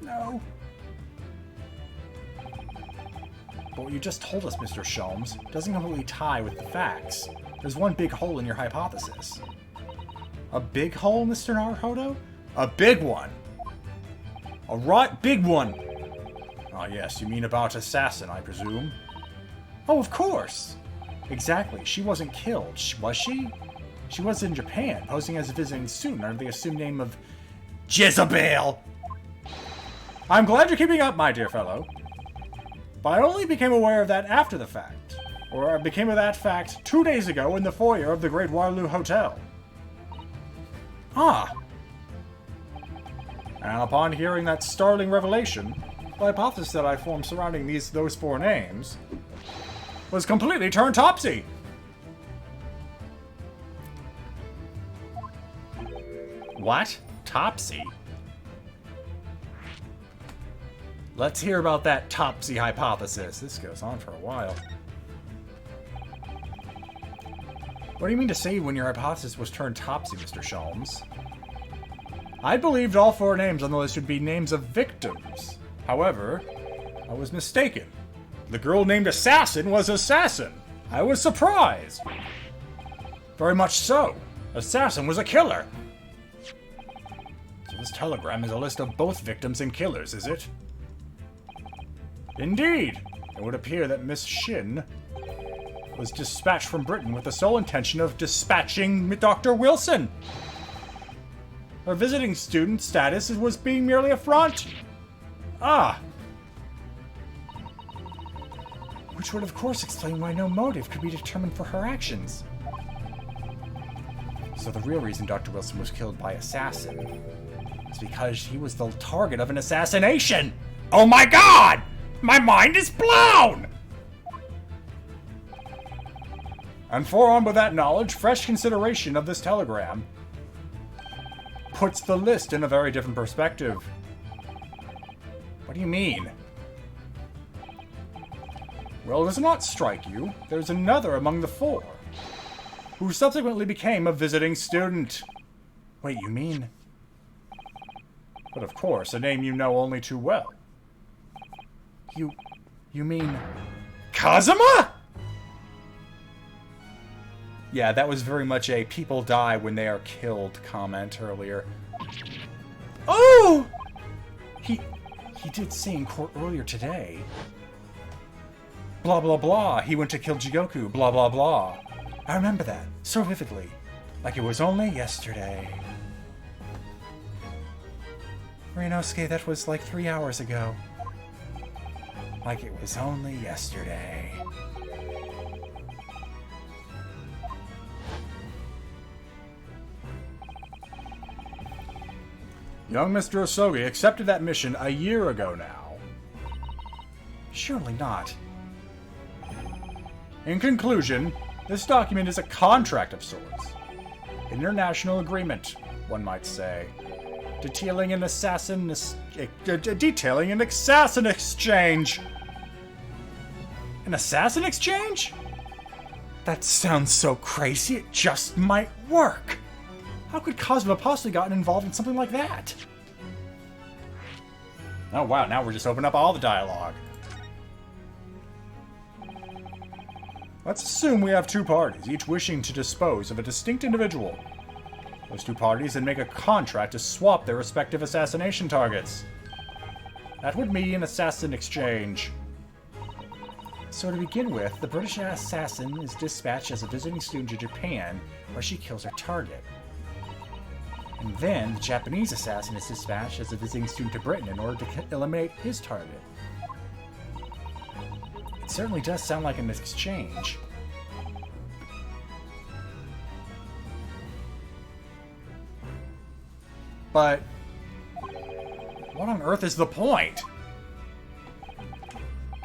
A: No. But what you just told us, Mr. Sholmes, doesn't completely tie with the facts. There's one big hole in your hypothesis. A big hole, Mr. Naruhodo? A big one! A right big one! Ah, yes, you mean about assassin, I presume? Oh, of course! Exactly, she wasn't killed, was she? She was in Japan, posing as a visiting student under the assumed name of Jezebel! I'm glad you're keeping up, my dear fellow. But I only became aware of that after the fact. Or I became of that fact 2 days ago in the foyer of the Great Waterloo Hotel. Ah! And upon hearing that startling revelation, the hypothesis that I formed surrounding those 4 names was completely turned topsy! What? Topsy? Let's hear about that topsy hypothesis. This goes on for a while. What do you mean to say when your hypothesis was turned topsy, Mr. Sholmes? I believed all 4 names on the list would be names of victims. However, I was mistaken. The girl named Assassin was Assassin. I was surprised. Very much so. Assassin was a killer. So this telegram is a list of both victims and killers, is it? Indeed. It would appear that Miss Shin was dispatched from Britain with the sole intention of dispatching Dr. Wilson. Her visiting student status was being merely a front. Ah. Which would of course explain why no motive could be determined for her actions. So the real reason Dr. Wilson was killed by assassin is because he was the target of an assassination! Oh my god! My mind is blown! And armed with that knowledge, fresh consideration of this telegram puts the list in a very different perspective. What do you mean? Well, does it not strike you? There's another among the 4, who subsequently became a visiting student. Wait, you mean? But of course, a name you know only too well. You mean... Kazuma?! Yeah, that was very much a people die when they are killed comment earlier. Oh! He did say in court earlier today. Blah, blah, blah. He went to kill Jigoku. Blah, blah, blah. I remember that so vividly. Like it was only yesterday. Ryunosuke, that was like 3 hours ago. Like it was only yesterday. Young Mr. Osogi accepted that mission a year ago now. Surely not. In conclusion, this document is a contract of sorts. An international agreement, one might say. Detailing an assassin exchange. An assassin exchange? That sounds so crazy, it just might work. How could Cosmo possibly gotten involved in something like that? Oh wow, now we're just opening up all the dialogue. Let's assume we have two parties, each wishing to dispose of a distinct individual. Those two parties then make a contract to swap their respective assassination targets. That would mean an assassin exchange. So to begin with, the British assassin is dispatched as a visiting student to Japan, where she kills her target. And then, the Japanese assassin is dispatched as a visiting student to Britain in order to eliminate his target. It certainly does sound like an exchange. But what on earth is the point?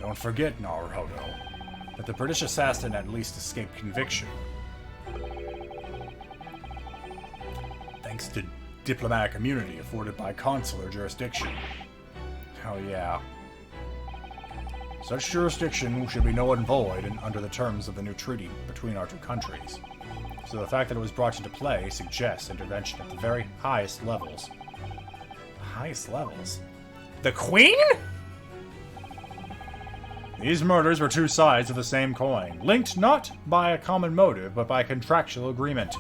A: Don't forget, Naruhodo, that the British assassin at least escaped conviction. Thanks to diplomatic immunity afforded by consular jurisdiction. Hell yeah. Such jurisdiction should be null and void and under the terms of the new treaty between our two countries. So the fact that it was brought into play suggests intervention at the very highest levels. Highest levels? The Queen?! These murders were two sides of the same coin, linked not by a common motive, but by contractual agreement.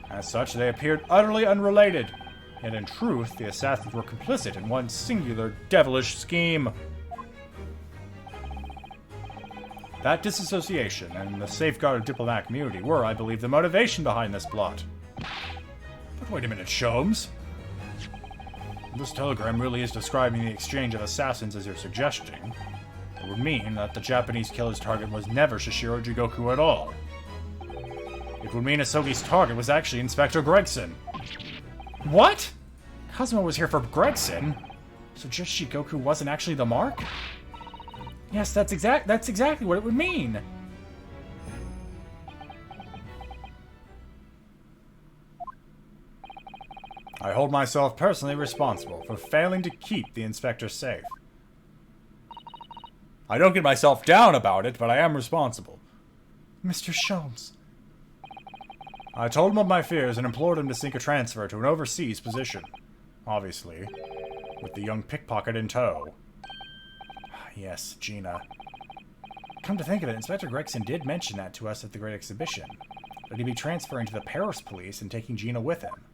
A: As such, they appeared utterly unrelated, yet in truth, the assassins were complicit in one singular devilish scheme. That disassociation and the safeguard of diplomatic immunity were, I believe, the motivation behind this plot. But wait a minute, Sholmes. This telegram really is describing the exchange of assassins as you're suggesting. It would mean that the Japanese killer's target was never Shishiro Jigoku at all. It would mean Asogi's target was actually Inspector Gregson. What? Cosmo was here for Gregson? So just Jigoku wasn't actually the mark? Yes, that's exactly what it would mean. I hold myself personally responsible for failing to keep the inspector safe. I don't get myself down about it, but I am responsible. Mr. Sholmes. I told him of my fears and implored him to seek a transfer to an overseas position. Obviously, with the young pickpocket in tow. Yes, Gina. Come to think of it, Inspector Gregson did mention that to us at the Great Exhibition. That he'd be transferring to the Paris police and taking Gina with him.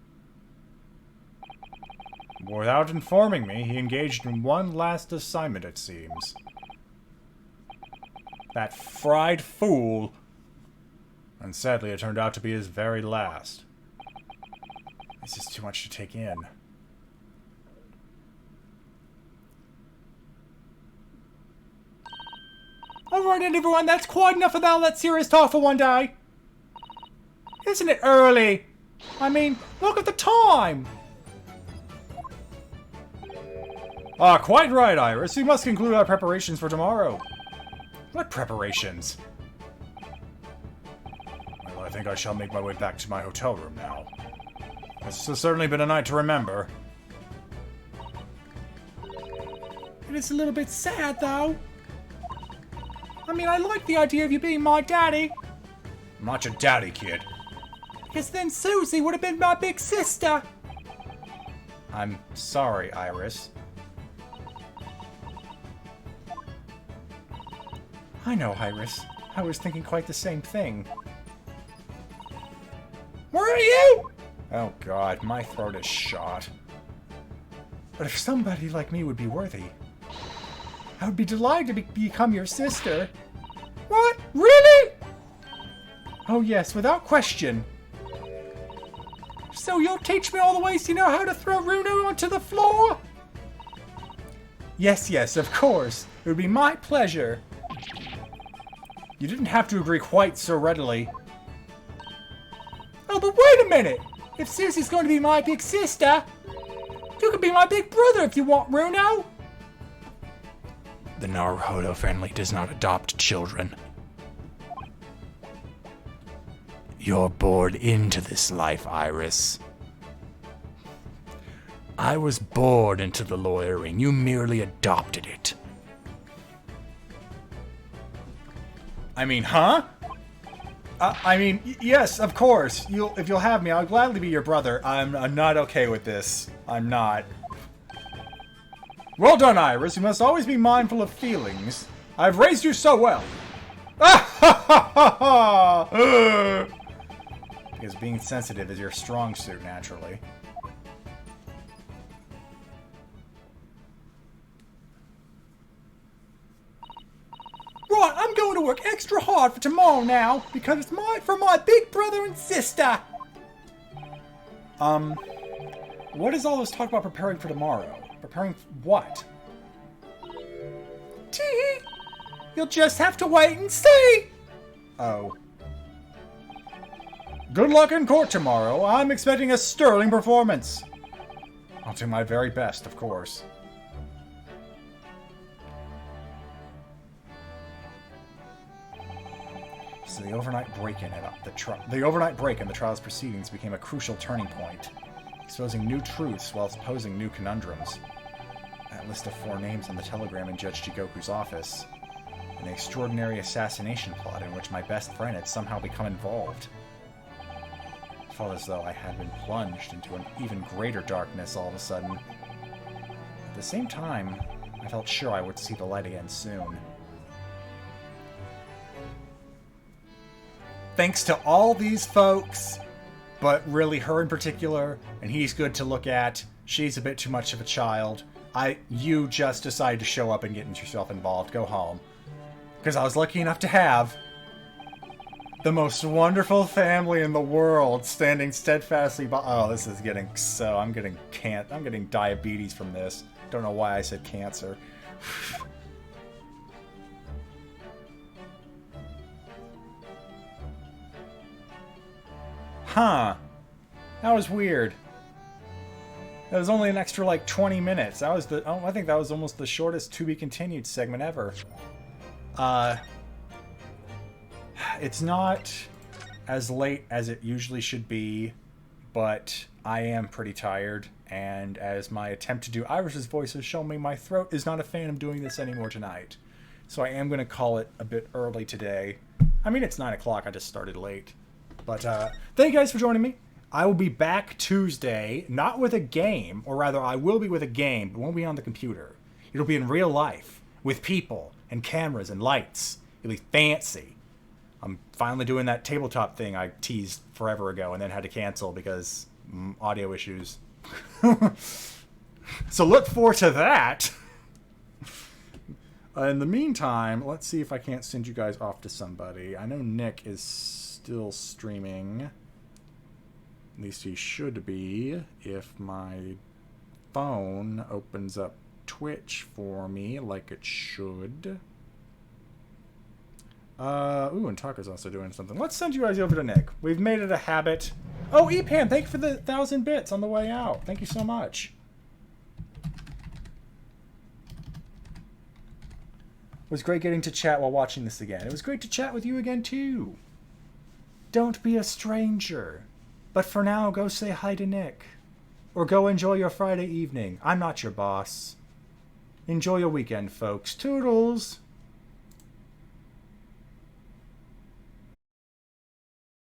A: Without informing me, he engaged in one last assignment, it seems. That fried fool! And sadly, it turned out to be his very last. This is too much to take in. Alright, everyone, that's quite enough of all that serious talk for one day. Isn't it early? I mean, look at the time! Ah, quite right, Iris. We must conclude our preparations for tomorrow. What preparations? Well, I think I shall make my way back to my hotel room now. This has certainly been a night to remember. It is a little bit sad, though. I mean, I like the idea of you being my daddy. I'm not your daddy, kid. Because then Susie would have been my big sister. I'm sorry, Iris. I know, Iris. I was thinking quite the same thing. Where are you? Oh god, my throat is shot. But if somebody like me would be worthy, I would be delighted to become your sister. What? Really? Oh yes, without question. So you'll teach me all the ways you know how to throw Runo onto the floor? Yes, yes, of course. It would be my pleasure. You didn't have to agree quite so readily. Oh, but wait a minute! If Susie's going to be my big sister, you can be my big brother if you want, Runo! The Naruhodo family does not adopt children. You're born into this life, Iris. I was born into the lawyering. You merely adopted it. I mean, huh? Yes, of course. If you'll have me, I'll gladly be your brother. I'm not okay with this. I'm not. Well done, Iris. You must always be mindful of feelings. I've raised you so well. Because being sensitive is your strong suit, naturally. Right, I'm going to work extra hard for tomorrow now, because it's for my big brother and sister. What is all this talk about preparing for tomorrow? Preparing for what? Tee! You'll just have to wait and see! Oh. Good luck in court tomorrow. I'm expecting a sterling performance. I'll do my very best, of course. So the overnight break-in in the trial's proceedings became a crucial turning point, exposing new truths whilst posing new conundrums. That list of 4 names on the telegram in Judge Jigoku's office, and the extraordinary assassination plot in which my best friend had somehow become involved. It felt as though I had been plunged into an even greater darkness all of a sudden. At the same time, I felt sure I would see the light again soon. Thanks to all these folks, but really her in particular, and he's good to look at. She's a bit too much of a child. You just decided to show up and get yourself involved. Go home. Because I was lucky enough to have the most wonderful family in the world standing steadfastly by. Oh, this is getting so. I'm getting diabetes from this. Don't know why I said cancer. Huh. That was weird. That was only an extra, like, 20 minutes. That was I think that was almost the shortest to be continued segment ever. It's not as late as it usually should be, but I am pretty tired, and as my attempt to do Iris's voice has shown me, my throat is not a fan of doing this anymore tonight. So I am going to call it a bit early today. I mean, it's 9 o'clock, I just started late. But, thank you guys for joining me. I will be back Tuesday, not with a game, or rather, I will be with a game, but won't be on the computer. It'll be in real life, with people, and cameras, and lights. It'll be fancy. I'm finally doing that tabletop thing I teased forever ago, and then had to cancel because audio issues. So look forward to that. In the meantime, let's see if I can't send you guys off to somebody. I know Nick is still streaming. At least he should be, if my phone opens up Twitch for me like it should. Ooh, and Tucker's also doing something. Let's send you guys over to Nick. We've made it a habit. Oh, Epan, thank you for the 1,000 bits on the way out. Thank you so much. It was great getting to chat while watching this again. It was great to chat with you again, too. Don't be a stranger. But for now, go say hi to Nick. Or go enjoy your Friday evening. I'm not your boss. Enjoy your weekend, folks. Toodles!